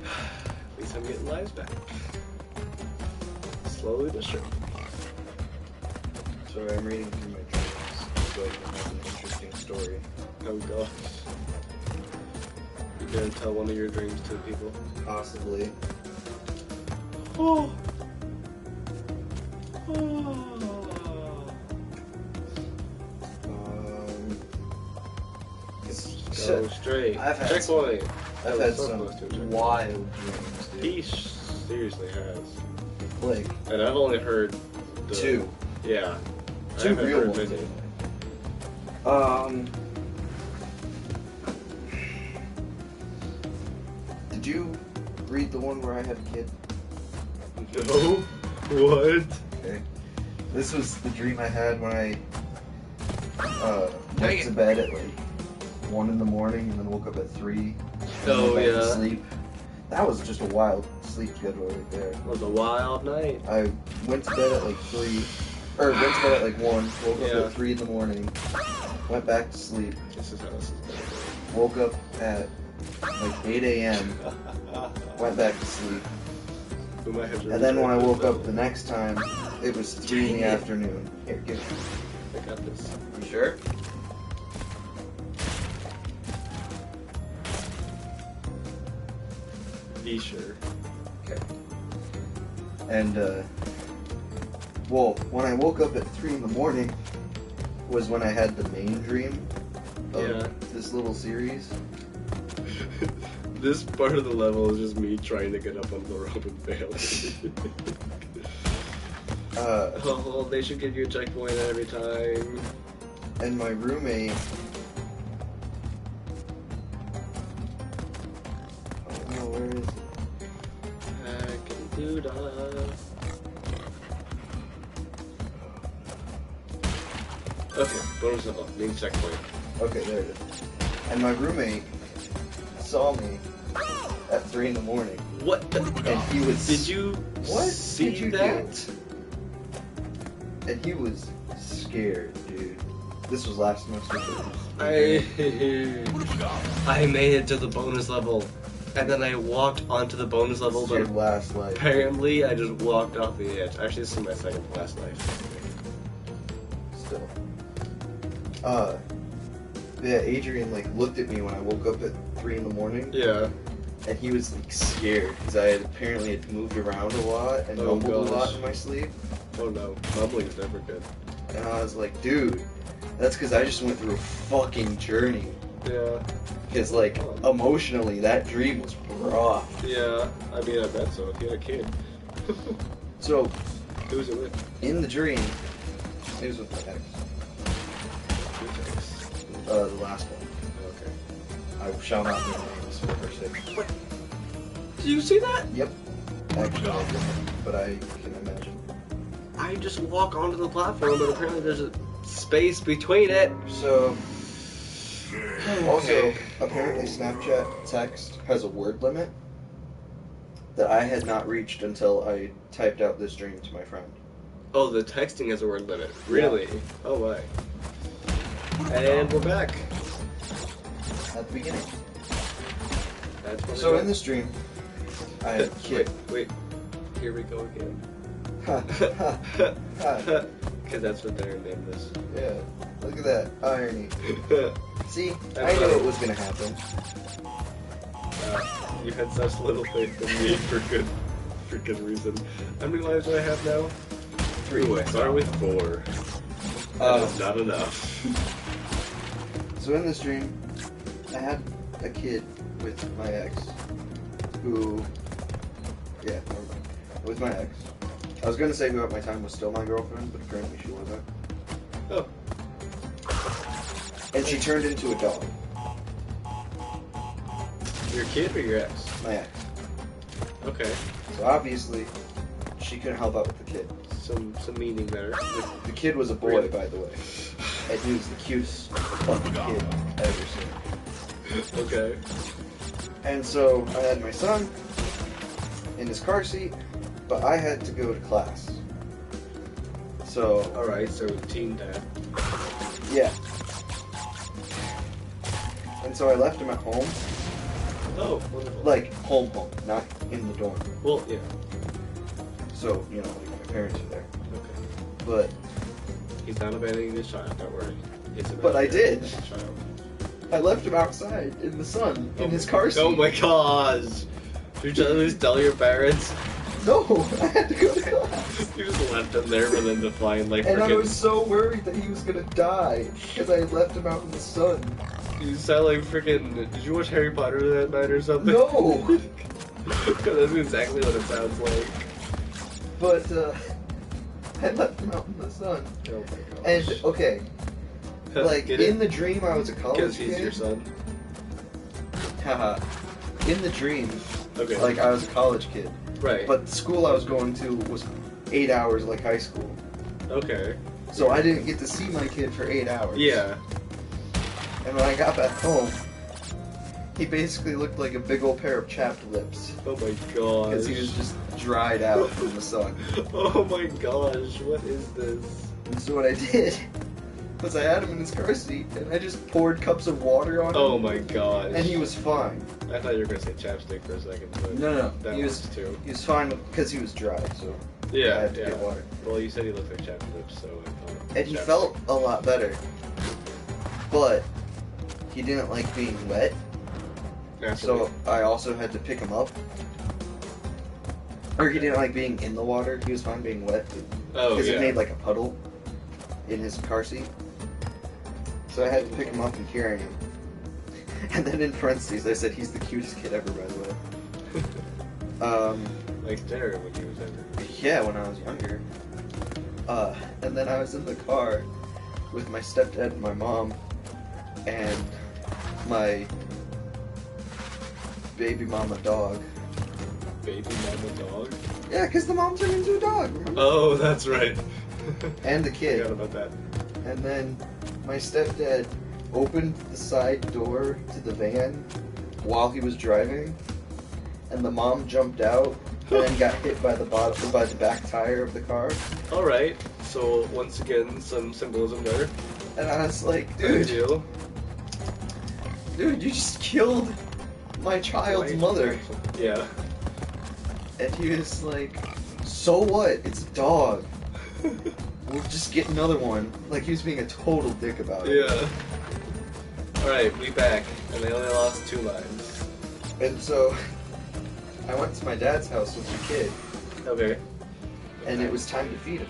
S4: At least I'm getting lives back. Slowly but surely.
S1: Sorry, I'm reading through my dreams so I can have an interesting story.
S4: Oh gosh. You gonna tell one of your dreams to people?
S1: Possibly.
S4: Oh. Go straight.
S1: I've had
S4: Checkpoint.
S1: I've had some wild dreams, dude.
S4: He seriously has.
S1: Like,
S4: And I've only heard the...
S1: two.
S4: Yeah. I
S1: Two
S4: haven't
S1: real
S4: heard
S1: ones,
S4: many.
S1: anyway. Did you read the one where I had a kid?
S4: No? What?
S1: Okay. This was the dream I had when I
S4: Dang
S1: went
S4: it.
S1: to bed at like 1 in the morning and then woke up at 3. And
S4: Oh,
S1: went back to
S4: yeah.
S1: sleep. That was just a wild sleep schedule right there.
S4: It was a wild night.
S1: I went to bed at like 3, or went to bed at like 1, woke
S4: Yeah.
S1: up at 3 in the morning, went back to sleep,
S4: This is how this is going
S1: woke up at like 8 a.m., went back to sleep,
S4: We might have to
S1: and then when I
S4: recheck
S1: woke
S4: this
S1: up the next time, it was 3 in the
S4: Dang it.
S1: afternoon. Here, give me.
S4: I got this.
S1: You sure?
S4: Be sure.
S1: Okay. And, well, when I woke up at 3 in the morning was when I had the main dream of
S4: Yeah.
S1: this little series.
S4: This part of the level is just me trying to get up on the rope and failing. Oh, they should give you a checkpoint every time.
S1: And my roommate... Oh no, where is it?
S4: Okay, bonus level, main checkpoint.
S1: Okay, there it is. And my roommate saw me at 3 in the morning.
S4: What?
S1: And he was...
S4: Did you
S1: What
S4: see
S1: did you
S4: that?
S1: And he was scared, dude. This was last semester.
S4: I made it to the bonus level, and then I walked onto the bonus level,
S1: This is
S4: but
S1: your last life.
S4: apparently I just walked off the edge. Actually, this is my second to last life.
S1: Still. Yeah, Adrian, like, looked at me when I woke up at 3 in the morning,
S4: Yeah.
S1: and he was, like, scared, because I had apparently had moved around a lot and
S4: Oh,
S1: mumbled a lot
S4: gosh.
S1: in my sleep.
S4: Oh no, mumbling is never good.
S1: And I was like, dude, that's because I just went through a fucking journey.
S4: Yeah.
S1: Because, like, emotionally, that dream was rough.
S4: Yeah. I mean, I bet so. If you had a kid.
S1: So,
S4: Who was it with?
S1: in the dream, it was with my ex,
S4: Who takes?
S1: the last one.
S4: Okay.
S1: I shall not name names for her sake.
S4: Did you see that?
S1: Yep. Actually, I didn't, but I can imagine.
S4: I just walk onto the platform, but apparently there's a space between it.
S1: So, also,
S4: Okay.
S1: apparently Snapchat text has a word limit that I had not reached until I typed out this dream to my friend.
S4: Oh, the texting has a word limit. Really? Oh my. And we're back.
S1: At the beginning.
S4: That's what
S1: So in this dream, I had a kid.
S4: Wait. Here we go again. Because that's what their name is.
S1: Yeah, look at that irony. See, I knew it was gonna happen.
S4: You had such little faith in me for good reason. How many lives do I have now?
S1: 3.
S4: Ooh, I started with 4. That's not enough.
S1: So in this dream, I had a kid with my ex, who, yeah, never mind. With my ex. I was gonna say who at my time was still my girlfriend, but apparently she wasn't.
S4: Oh.
S1: And she turned into a dog.
S4: Your kid or your ex?
S1: My ex.
S4: Okay.
S1: So obviously, she couldn't help out with the kid.
S4: Some meaning there.
S1: The kid was a boy,
S4: Really?
S1: by the way. And he was the cutest fucking kid I've ever seen.
S4: Okay.
S1: And so I had my son in his car seat, but I had to go to class. So,
S4: Alright, so teen dad.
S1: yeah. And so I left him at home.
S4: Oh, wonderful.
S1: Like, home, not in the dorm.
S4: Well, yeah.
S1: So, you know, like my parents are there.
S4: Okay.
S1: But,
S4: He's not abandoning his child, don't worry. It's
S1: But I did.
S4: his child.
S1: I left him outside in the sun, in his car seat.
S4: Oh my gosh! Did you at least tell your parents?
S1: No, I had to go to class.
S4: You just left him there for them to find, like,
S1: And I
S4: frickin'...
S1: was so worried that he was gonna die, because I had left him out in the sun.
S4: You sound like freaking. Did you watch Harry Potter that night or something?
S1: No!
S4: Because that's exactly what it sounds like.
S1: But, I left him out in the sun.
S4: Oh my gosh.
S1: And, okay, like,
S4: Get it?
S1: in the dream I was a college
S4: Because
S1: kid.
S4: he's your son.
S1: Haha. In the dream,
S4: Okay.
S1: like, I was a college kid.
S4: Right.
S1: But the school I was going to was 8 hours like high school.
S4: Okay.
S1: So I didn't get to see my kid for 8 hours.
S4: Yeah.
S1: And when I got back home, he basically looked like a big old pair of chapped lips.
S4: Oh my gosh.
S1: Because he was just dried out from the sun.
S4: Oh my gosh, what is this?
S1: And so what I did was I had him in his car seat, and I just poured cups of water on him.
S4: Oh my gosh.
S1: And he was fine.
S4: I thought you were going to say chapstick for a second, but
S1: No.
S4: that
S1: He
S4: was
S1: was
S4: too.
S1: He was fine because he was dry, so I
S4: Yeah,
S1: had to
S4: yeah.
S1: get water.
S4: Well, you said he looked like chapped lips, so I thought.
S1: And he
S4: chapstick.
S1: felt a lot better. But he didn't like being wet,
S4: Naturally.
S1: so I also had to pick him up. Or he didn't like being in the water. He was fine being wet
S4: Oh,
S1: because
S4: yeah.
S1: it made like a puddle in his car seat. So I had to pick him up and carry him. And then in parentheses, I said he's the cutest kid ever, by the way.
S4: Like there when he was younger.
S1: Yeah, when I was younger. And then I was in the car with my stepdad and my mom and my baby mama dog.
S4: Baby mama dog?
S1: Yeah, because the mom turned into a dog, remember?
S4: Oh, that's right.
S1: And the
S4: Forgot
S1: kid.
S4: about that.
S1: And then my stepdad opened the side door to the van while he was driving, and the mom jumped out and then got hit by the back tire of the car.
S4: Alright, so once again, some symbolism there.
S1: And I was like,
S4: Good
S1: dude,
S4: deal.
S1: you just killed my child's mother.
S4: Yeah.
S1: And he was like, so what? It's a dog. We'll just get another one. Like, he was being a total dick about it.
S4: Yeah. Alright, we back, and they only lost 2 lives.
S1: And so, I went to my dad's house with the kid,
S4: Okay.
S1: and it was time to feed him.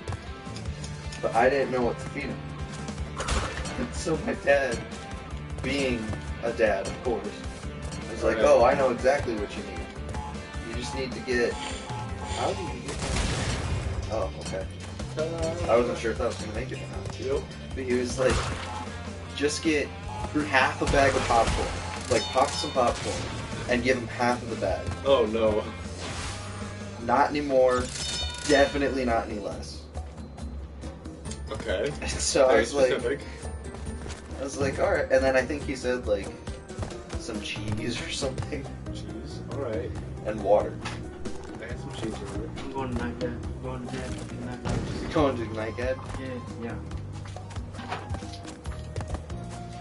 S1: But I didn't know what to feed him. And so my dad, being a dad, of course, was like,
S4: Right.
S1: oh, I know exactly what you need. You just need to get... How do you get that? Oh, okay. I wasn't sure if that was going to make it or not.
S4: Yep.
S1: But he was like, just get half a bag of popcorn. Like, pop some popcorn. And give him half of the bag.
S4: Oh no.
S1: Not anymore. Definitely not any less.
S4: Okay.
S1: And so I
S4: Very
S1: was like,
S4: specific.
S1: alright. And then I think he said, like, some cheese or something.
S4: Cheese. Alright.
S1: And water.
S4: I had some cheese over
S5: I'm going like that. Going to bed.
S1: You going to Nightcad?
S5: Yeah.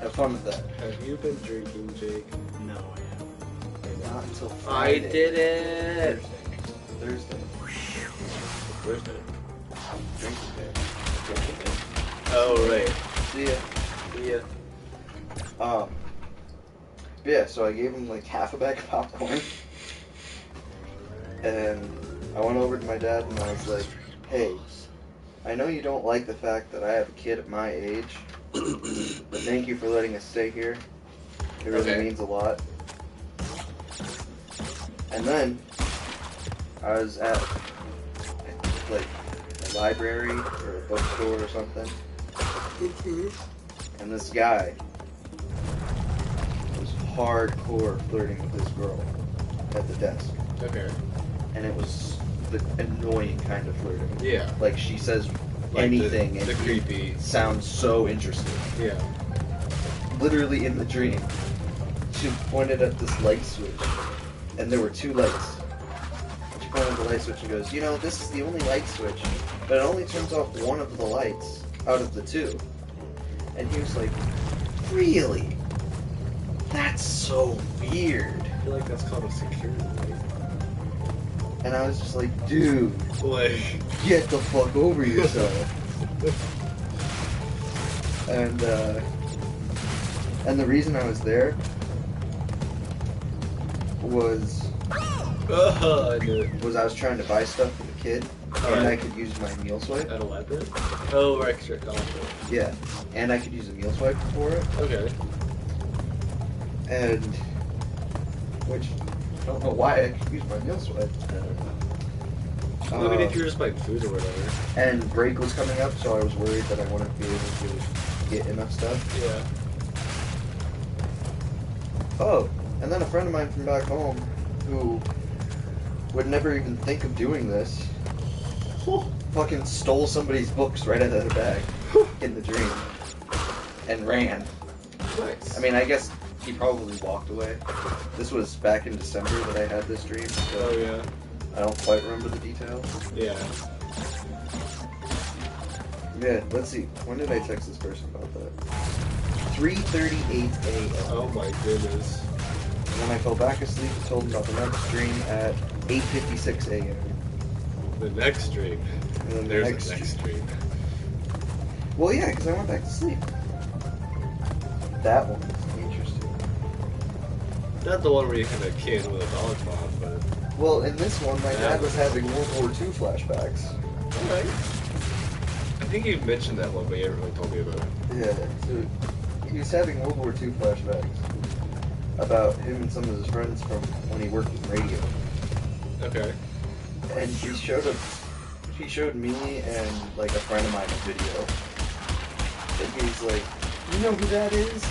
S1: Have fun with that.
S4: Have you been drinking, Jake?
S5: No, I haven't.
S1: Not until
S4: I
S1: Friday.
S4: did it!
S1: Thursday.
S4: Thursday.
S1: Drinking day.
S4: Oh, right.
S1: See ya.
S4: Yeah.
S1: Yeah, so I gave him like half a bag of popcorn. And I went over to my dad and I was like, hey, I know you don't like the fact that I have a kid at my age, but thank you for letting us stay here. It really means a lot. And then I was at like a library or a bookstore or something, and this guy was hardcore flirting with this girl at the desk.
S4: Okay.
S1: And it was the annoying kind of flirting.
S4: Yeah.
S1: Like she says
S4: Like
S1: anything
S4: the
S1: and
S4: creepy.
S1: sounds so interesting.
S4: Yeah.
S1: Literally in the dream, she pointed at this light switch, and there were two lights. She pointed at the light switch and goes, you know, this is the only light switch, but it only turns off one of the lights out of the two. And he was like, really? That's so weird.
S4: I feel like that's called a security light.
S1: And I was just like, dude,
S4: Like,
S1: get the fuck over yourself. And the reason I was there was
S4: I knew it.
S1: I was trying to buy stuff for the kid, and I could use my meal swipe.
S4: At a library? Oh, right, extra college.
S1: Yeah, and I could use a meal swipe for it,
S4: Okay.
S1: and which I don't know why I could use my meal swipe.
S4: I mean, if you're just buying food or whatever.
S1: And break was coming up, so I was worried that I wouldn't be able to get enough stuff.
S4: Yeah.
S1: Oh, and then a friend of mine from back home, who would never even think of doing this, fucking stole somebody's books right out of their bag in the dream and ran.
S4: Nice.
S1: I mean, I guess he probably walked away. This was back in December that I had this dream, so
S4: Oh, yeah.
S1: I don't quite remember the details.
S4: Yeah.
S1: Yeah, let's see. When did I text this person about that? 3:38 a.m.
S4: Oh, my goodness.
S1: And then I fell back asleep and told him about the next dream at 8:56 a.m.
S4: The next dream.
S1: And then
S4: There's
S1: the next
S4: the next dream.
S1: Well, yeah, because I went back to sleep. That one was interesting.
S4: Not the one where you had a kid with a dog mom, but...
S1: Well, in this one, my dad was having World War II flashbacks.
S4: Alright. I think you mentioned that one, but you haven't really told me about it.
S1: Yeah, so he was having World War II flashbacks about him and some of his friends from when he worked in radio.
S4: Okay.
S1: And he showed me and like a friend of mine a video. And he's like, you know who that is?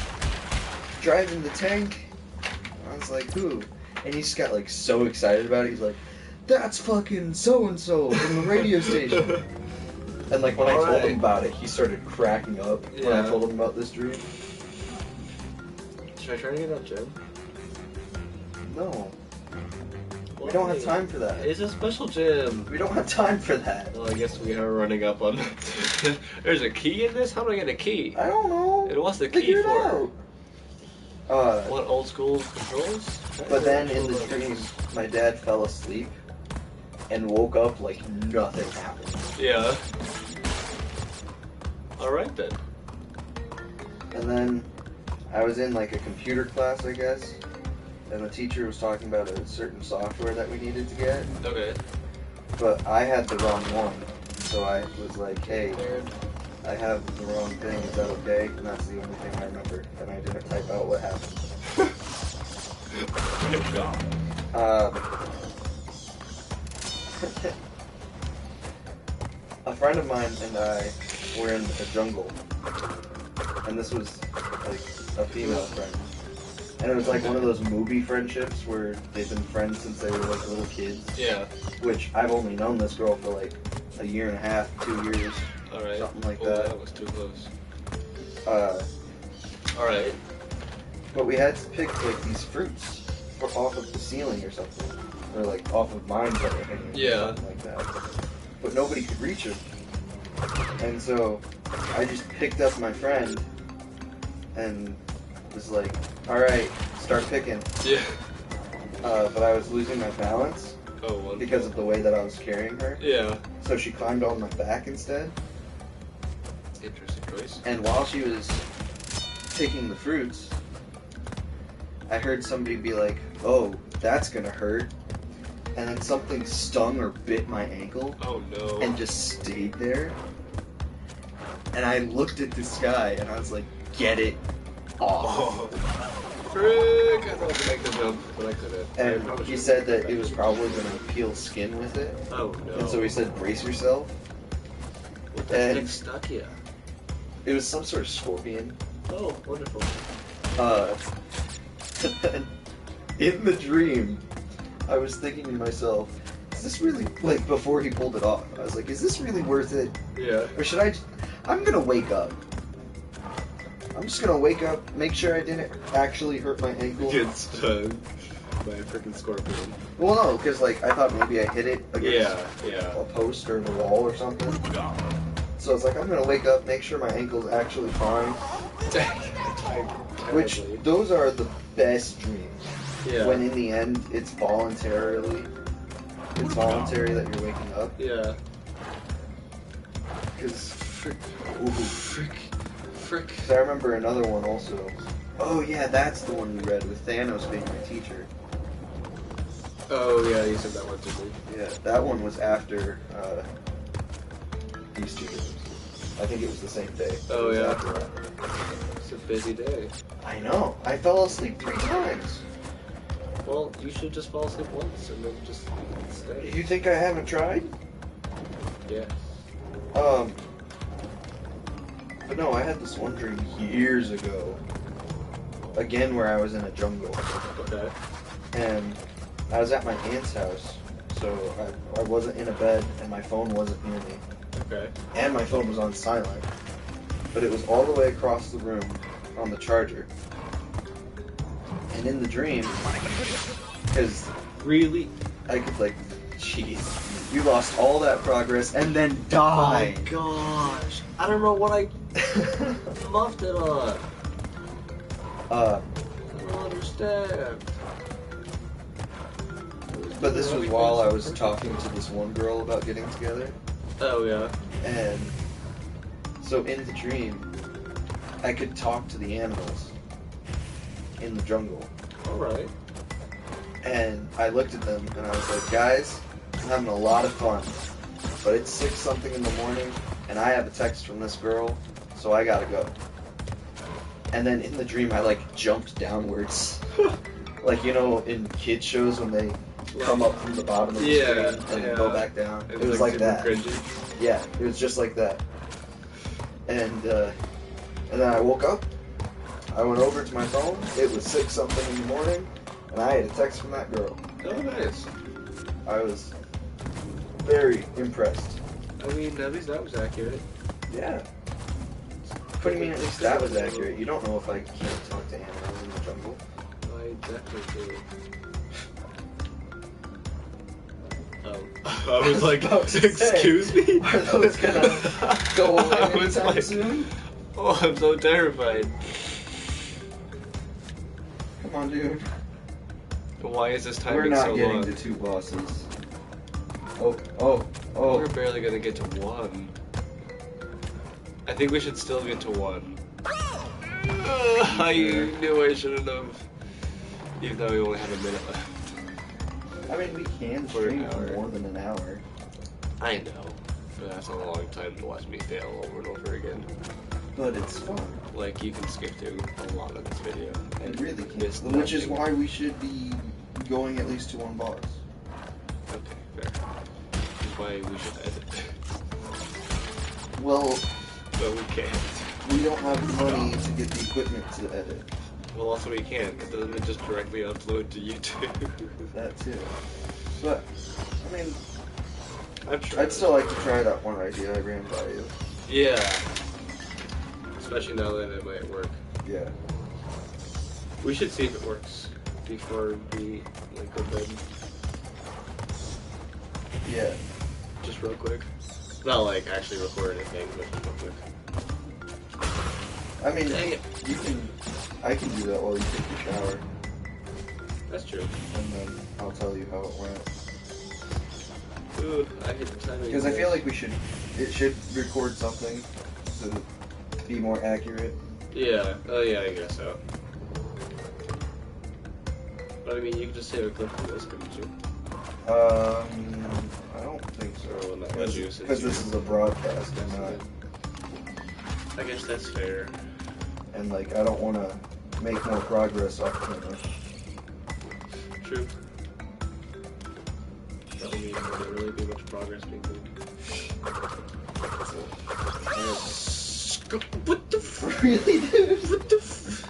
S1: Driving the tank? I was like, who? And he just got like so excited about it. He's like, that's fucking so-and-so from the radio station. And like when I told him about it, he started cracking up when I told him about this dream.
S4: Should I try to get that gym?
S1: No. We don't have time for that.
S4: It's a special gym.
S1: We don't have time for that.
S4: Well, I guess we are running up on... There's a key in this? How do I get a key?
S1: I don't know.
S4: And what's the key
S1: Figure it
S4: for?
S1: out.
S4: What, old school controls?
S1: But then in the dream, my dad fell asleep and woke up like nothing happened.
S4: Yeah. Alright then.
S1: And then I was in like a computer class, I guess, and the teacher was talking about a certain software that we needed to get,
S4: Okay.
S1: but I had the wrong one. So I was like, hey, I have the wrong thing, is that okay? And that's the only thing I remember, and I didn't type out what happened.
S4: Good job.
S1: A friend of mine and I were in a jungle, and this was like a female friend, and it was like one of those movie friendships where they've been friends since they were like little kids.
S4: Yeah.
S1: Which I've only known this girl for like a year and a half, 2 years,
S4: Alright.
S1: something like
S4: Oh,
S1: that.
S4: that was too close.
S1: Alright. But we had to pick like these fruits off of the ceiling or something, or like off of mines that were hanging,
S4: Yeah.
S1: something like that. But nobody could reach them, and so I just picked up my friend and was like, "All right, start picking."
S4: Yeah.
S1: But I was losing my balance
S4: Oh, wonderful.
S1: because of the way that I was carrying her.
S4: Yeah.
S1: So she climbed on my back instead.
S4: Interesting choice.
S1: And while she was picking the fruits, I heard somebody be like, "Oh, that's gonna hurt." And then something stung or bit my ankle
S4: Oh no.
S1: and just stayed there. And I looked at this guy and I was like, "Get it off."
S4: Oh. Frick! I thought I could make the jump, but I couldn't.
S1: And he said that it was probably gonna peel skin with it.
S4: Oh no.
S1: And so he said, "Brace yourself."
S4: What the
S1: and-
S4: heck stuck you?
S1: It was some sort of scorpion.
S4: Oh, wonderful.
S1: In the dream, I was thinking to myself, is this really, like, before he pulled it off, I was like, is this really worth it?
S4: Yeah.
S1: Or should I, I'm gonna wake up. I'm just gonna wake up, make sure I didn't actually hurt my ankle.
S4: Get stung by a freaking scorpion.
S1: Well, no, because, like, I thought maybe I hit it against
S4: Yeah.
S1: a post or the wall or something. So it's like, I'm gonna wake up, make sure my ankle's actually fine. Which, those are the best dreams.
S4: Yeah.
S1: When in the end, it's voluntary that you're waking up.
S4: Yeah.
S1: Because,
S4: Frick.
S1: I remember another one also. Oh yeah, that's the one we read with Thanos being my teacher.
S4: Oh yeah, you said that one to me.
S1: Yeah, that one was after these two games. I think it was the same day.
S4: Oh,
S1: It was
S4: yeah.
S1: after that.
S4: It's a busy day.
S1: I know. I fell asleep 3 times.
S4: Well, you should just fall asleep once and then just stay.
S1: You think I haven't tried?
S4: Yeah.
S1: But no, I had this one dream years ago. Again, where I was in a jungle.
S4: Okay.
S1: And I was at my aunt's house, so I wasn't in a bed, and my phone wasn't near me.
S4: Okay.
S1: And my phone was on silent. But it was all the way across the room on the charger. And in the dream, because
S4: Really?
S1: I could, like, jeez, you lost all that progress and then die.
S4: Oh my gosh. I don't know what I muffed it on. I don't understand.
S1: But this was while I was talking to this one girl about getting together.
S4: Oh yeah.
S1: And so in the dream, I could talk to the animals in the jungle.
S4: Alright.
S1: And I looked at them and I was like, guys, I'm having a lot of fun. But it's 6 something in the morning and I have a text from this girl, so I gotta go. And then in the dream, I like jumped downwards. Like, you know, in kid shows when they come up from the bottom of the screen and then go back down. It was like that.
S4: Cringy.
S1: Yeah, it was just like that. And then I woke up. I went over to my phone. It was 6 something in the morning, and I had a text from that girl.
S4: Oh nice.
S1: I was very impressed.
S4: I mean, at least that was accurate.
S1: Yeah. What do you mean at least that was accurate? You don't know if I can't talk to animals in the jungle.
S4: I definitely do. I was like,
S1: about to say,
S4: excuse me?
S1: Are those gonna go away
S4: I was
S1: anytime
S4: like,
S1: soon?
S4: oh, I'm so terrified.
S1: Come on, dude.
S4: Why is this
S1: We're
S4: timing
S1: not
S4: so
S1: getting
S4: long?
S1: to 2 bosses. Oh.
S4: We're barely gonna get to 1. I think we should still get to 1. I knew I shouldn't have. Even though we only have a minute left.
S1: I mean, we can
S4: For an
S1: stream for
S4: hour.
S1: more than an hour.
S4: I know. But that's a long time to watch me fail over and over again.
S1: But it's fun.
S4: Like, you can skip through a lot of this video.
S1: It really can.
S4: miss
S1: Which is
S4: nothing.
S1: why we should be going at least to 1 boss.
S4: Okay, fair. Which is why we should edit.
S1: Well,
S4: But we can't.
S1: we don't have the money to get the equipment to edit.
S4: Well, also we can't, because doesn't it just directly upload to YouTube?
S1: That too. But, I mean,
S4: I'm sure.
S1: I'd still like to try that one idea I ran by you.
S4: Yeah. Especially now that it might work.
S1: Yeah.
S4: We should see if it works before we like go to bed.
S1: Yeah.
S4: Just real quick. Not like actually record anything, but just real quick.
S1: I mean,
S4: Dang it.
S1: I can do that while you take your shower,
S4: That's true.
S1: and then I'll tell you how it went.
S4: Dude, I hate the timing.
S1: Because I feel like it should record something to be more accurate.
S4: Yeah. Oh yeah, I guess so. But I mean, you can just save a clip from this, couldn't you?
S1: I don't think so.
S4: Or will not let you, since
S1: Because this is a broadcast and not.
S4: I guess that's fair.
S1: And like, I don't want to make more progress off camera.
S4: True. That would mean there wouldn't really be much progress being made. What the f?
S1: Really, dude?
S4: What the f?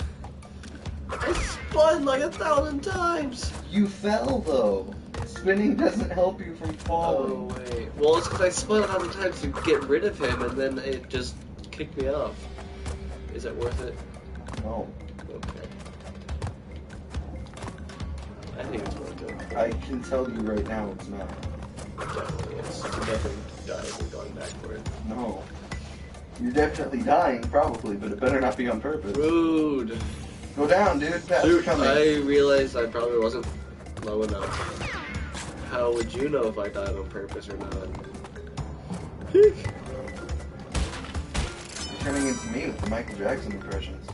S4: I spun like 1,000 times!
S1: You fell though. Spinning doesn't help you from
S4: Oh,
S1: falling.
S4: wait. Well, it's because I spun 1,000 times to get rid of him, and then it just kicked me off. Is that worth it?
S1: No.
S4: Okay. I think it's worth it.
S1: I can tell you right now it's not.
S4: Definitely is. To definitely die and going back for it.
S1: No. You're definitely dying, probably, but it better not be on purpose.
S4: Rude.
S1: Go down, dude. Pat's coming.
S4: I realized I probably wasn't low enough. How would you know if I died on purpose or not?
S1: You're turning into me with the Michael Jackson impressions.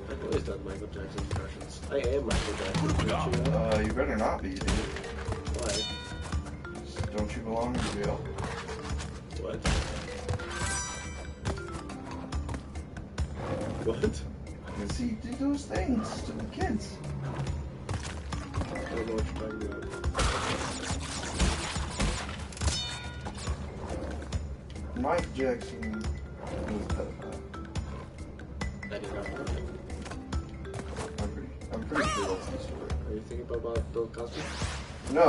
S4: I've always done Michael Jackson impressions. I am Michael Jackson, don't you know?
S1: You better not be, dude.
S4: Why?
S1: Don't you belong in jail?
S4: What? What?
S1: Because he did those things to the kids.
S4: I don't know what you're talking about.
S1: Mike Jackson was a pedophile.
S4: I did not know that.
S1: I'm pretty sure that's the story.
S4: Are you thinking about Bill Cosby?
S1: No.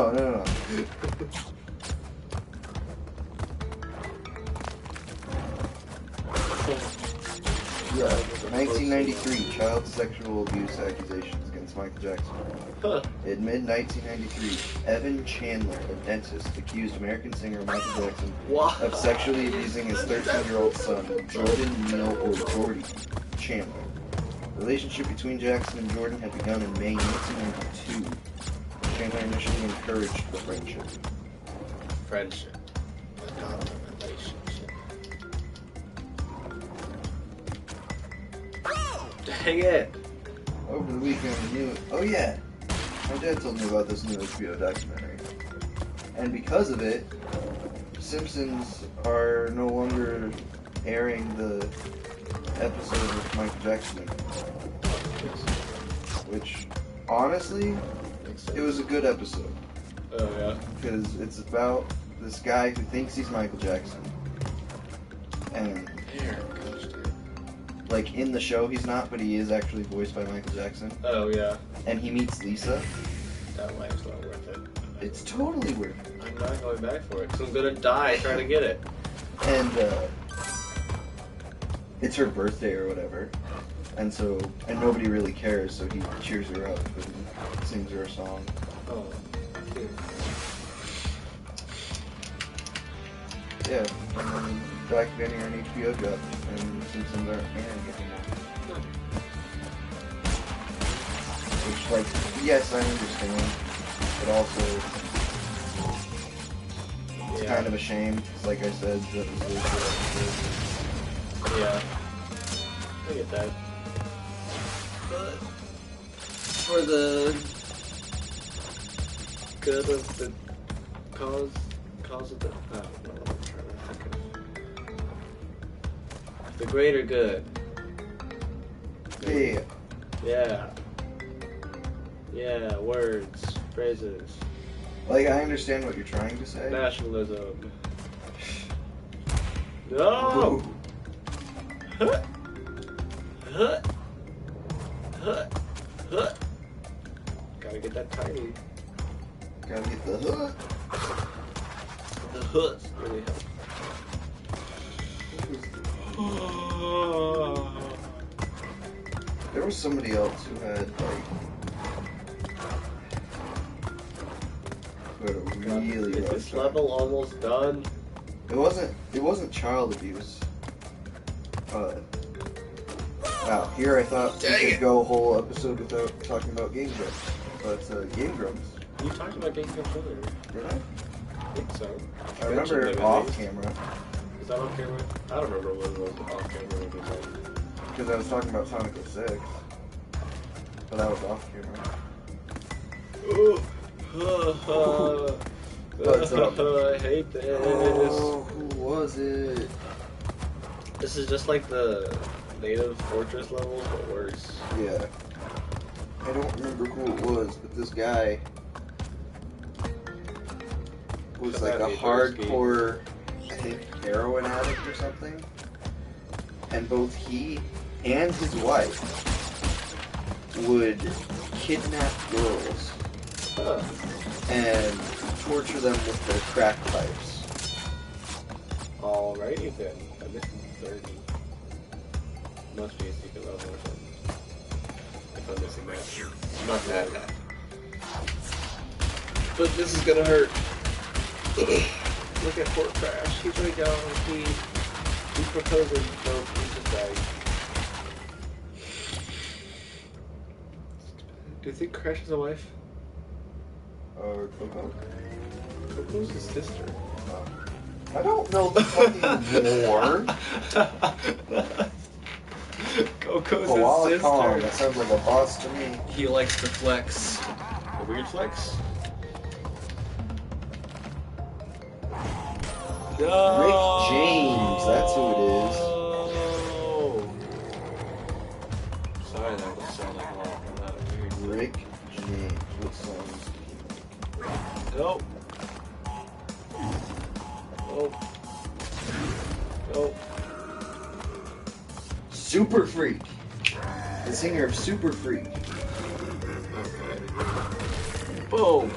S1: Yeah, 1993, child sexual abuse accusations against Michael Jackson.
S4: Huh.
S1: In mid-1993, Evan Chandler, a dentist, accused American singer Michael Jackson
S4: Wow.
S1: of sexually abusing his 13-year-old son, Jordan Neal or Jordy Chandler. The relationship between Jackson and Jordan had begun in May 1992. Chandler initially encouraged the friendship.
S4: Friendship. Not a relationship. Dang it!
S1: Over the weekend, oh yeah, my dad told me about this new HBO documentary. And because of it, Simpsons are no longer airing the episode with Michael Jackson anymore. Which, honestly, it was a good episode.
S4: Oh, yeah?
S1: Because it's about this guy who thinks he's Michael Jackson. And, like, in the show he's not, but he is actually voiced by Michael Jackson.
S4: Oh, yeah.
S1: And he meets Lisa.
S4: That life's not worth it.
S1: It's totally worth it.
S4: I'm not going back for it, because I'm gonna die trying to get it.
S1: And it's her birthday or whatever, and nobody really cares, so he cheers her up and sings her a song.
S4: Oh, cute.
S1: Yeah, and then documentary on HBO dropped, and Simpsons aren't airing it anymore. Which, like, yes, I understand, but also it's kind of a shame, 'cause like I said, that was really good episode.
S4: Yeah. I get that. But for the good of the cause of the I'm trying to think of the greater good.
S1: Yeah.
S4: Yeah. Yeah, words, phrases.
S1: Like, I understand what you're trying to say.
S4: Nationalism. No! Huh. Huh. Huh. Huh. Gotta get that tiny.
S1: Gotta get the hook.
S4: The hooks really help.
S1: There was somebody else who had, like, who had a really
S4: Is
S1: rough
S4: this
S1: time.
S4: level almost done?
S1: It wasn't child abuse. Wow, here I thought we could go a whole episode without talking about game grumps. But game grumps.
S4: You talked about Bandicoot earlier.
S1: Did I?
S4: I think so.
S1: I remember
S4: Mentioned it, at
S1: off
S4: least.
S1: camera.
S4: Is that on camera? I don't remember what it was off camera when you said.
S1: Because I was talking about Sonic 06. But that was off camera. But,
S4: I hate this.
S1: Oh, who was it?
S4: This is just like the native fortress levels, but worse.
S1: Yeah. I don't remember who it was, but this guy was like a hardcore, I think, heroin addict or something. And both he and his wife would kidnap girls and torture them with their crack pipes.
S4: Alrighty then. I missed 30. Must be a secret level or something. If I'm missing that. Not that. But this is gonna hurt. Look at Fort Crash. He's right down. He's proposing. No, he just died. Do you think Crash has a wife?
S1: Coco?
S4: Coco's his sister.
S1: I don't know the fucking lore.
S4: Coco's
S1: Koala
S4: his
S1: Kong,
S4: sister.
S1: that sounds like a boss to me.
S4: He likes to flex. A weird flex? No!
S1: Rick James, that's who it is.
S4: Sorry, that would sound like a lot. Not a weird.
S1: Rick James, what song?
S4: Nope. Nope. Nope.
S1: Super Freak. The singer of Super Freak.
S4: Okay. Boom!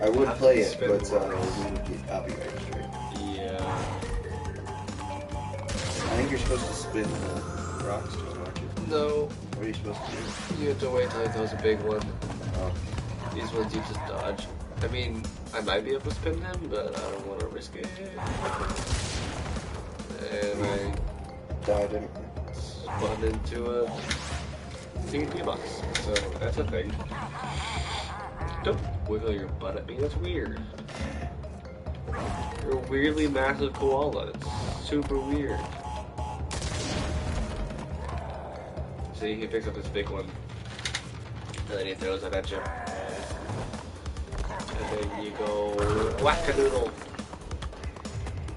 S1: I would play it,
S4: Spin
S1: but
S4: words.
S1: we would get copyright straight.
S4: Yeah.
S1: I think you're supposed to spin the rocks to watch it.
S4: No.
S1: What are you supposed to do?
S4: You have to wait till it throws a big one.
S1: Oh.
S4: These ones you just dodge. I mean, I might be able to spin them, but I don't want to risk it. And I
S1: Died in.
S4: spun into a PvP box. So that's a thing. Don't wiggle your butt at me, that's weird. You're a weirdly massive koala. It's super weird. See, he picks up this big one. And then he throws it at you. And then you go whack-a-doodle.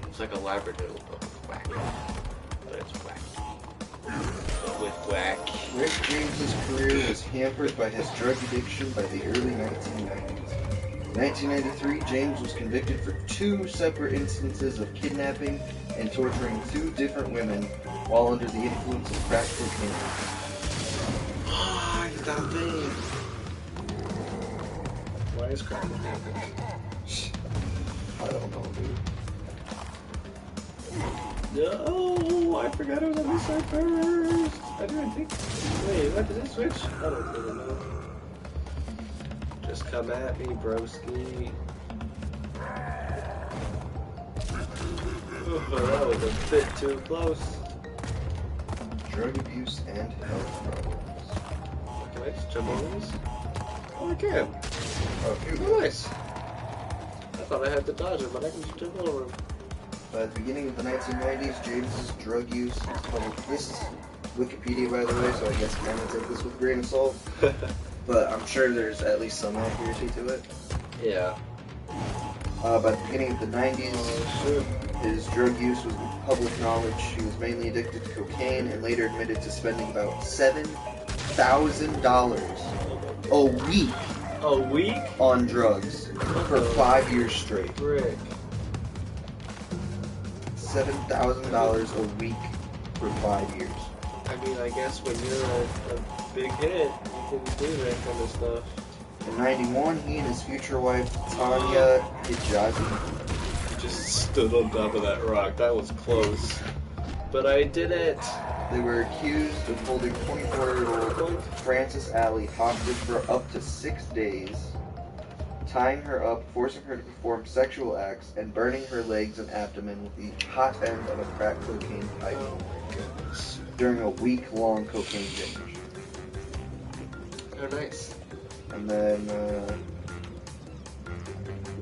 S4: It's like a labradoodle, but with whack. But it's whack. With whack.
S1: Rick James's career was hampered by his drug addiction by the early 1990s. In 1993, James was convicted for 2 separate instances of kidnapping and torturing 2 different women while under the influence of crack cocaine.
S4: Ah, he's got a thing. Why is crack cocaine?
S1: I don't know, dude.
S4: No, I forgot it was on this side first. I didn't think. Wait, what did it switch? I don't really know. Just come at me, broski. Oh, that was a bit too close.
S1: Drug abuse and health problems.
S4: Can I just jump over this? Oh, I can.
S1: Oh, here we
S4: Oh,
S1: go.
S4: nice. I thought I had to dodge it, but I can just jump over him.
S1: By the beginning of the 1990s, James's drug use was public. This is Wikipedia, by the way, so I guess kind of take this with a grain of salt. But I'm sure there's at least some accuracy to it.
S4: Yeah.
S1: By the beginning of the 90s,
S4: Oh, shoot.
S1: his drug use was public knowledge. He was mainly addicted to cocaine and later admitted to spending about $7,000 a week
S4: A week?
S1: on drugs for 5 years straight.
S4: Frick.
S1: $7,000 a week for 5 years.
S4: I mean, I guess when you're a big hit, you can do that kind of stuff.
S1: In 91, he and his future wife, Tanya Hijazi,
S4: You just stood on top of that rock. That was close. But I did it!
S1: they were accused of holding 24-year-old Frances Alley hostage for up to 6 days, tying her up, forcing her to perform sexual acts, and burning her legs and abdomen with the hot end of a crack cocaine pipe during a week-long cocaine binge.
S4: Oh, nice.
S1: And then,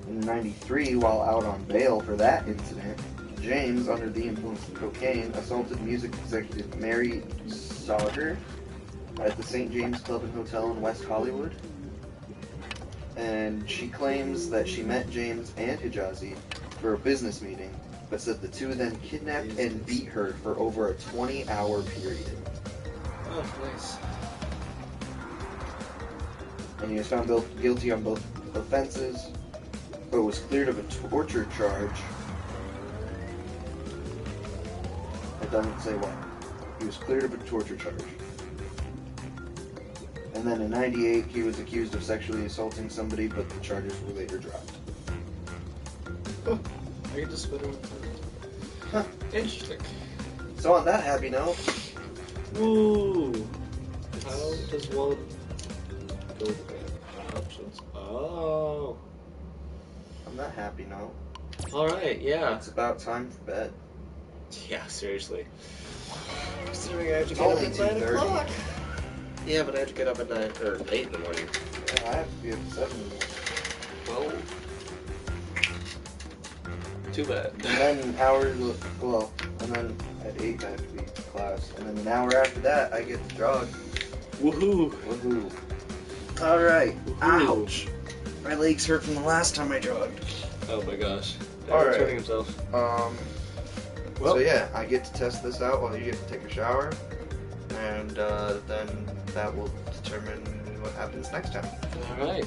S1: in 93, while out on bail for that incident, James, under the influence of cocaine, assaulted music executive Mary Sauger at the St. James Club and Hotel in West Hollywood. And she claims that she met James and Hijazi for a business meeting, but said the two then kidnapped and beat her for over a 20-hour period.
S4: Oh, nice.
S1: And he was found guilty on both offenses, but was cleared of a torture charge. It doesn't say what. He was cleared of a torture charge. And then in '98, he was accused of sexually assaulting somebody, but the charges were later dropped.
S4: Oh, I get to spit on that.
S1: Huh.
S4: Interesting.
S1: So on that happy note,
S4: Ooh. How does one go with options? Oh.
S1: on that happy note,
S4: Alright, yeah.
S1: it's about time for bed.
S4: Yeah, seriously. Considering I have to
S1: It's
S4: get up
S1: only
S4: at 9
S1: 2:30.
S4: o'clock. Yeah, but I have to get up at 9 or 8 in the morning.
S1: Yeah, I have to be up at 7.
S4: 12. Too bad.
S1: And then and then at 8 I have to be to class. And then an hour after that, I get to jog.
S4: Woohoo!
S1: Woohoo. Alright.
S4: Woohoo.
S1: Ouch. My legs hurt from the last time I jogged.
S4: Oh my gosh.
S1: All
S4: He's
S1: right.
S4: hurting himself.
S1: So yeah, I get to test this out while you get to take a shower. And then that will determine what happens next time.
S4: Alright.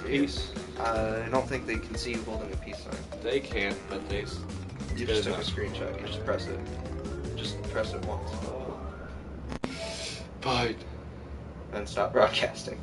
S4: Peace.
S1: I don't think they can see you holding a peace sign.
S4: They can, but they.
S1: You just took a screenshot. You just press it. Just press it once.
S4: Fine.
S1: And stop broadcasting.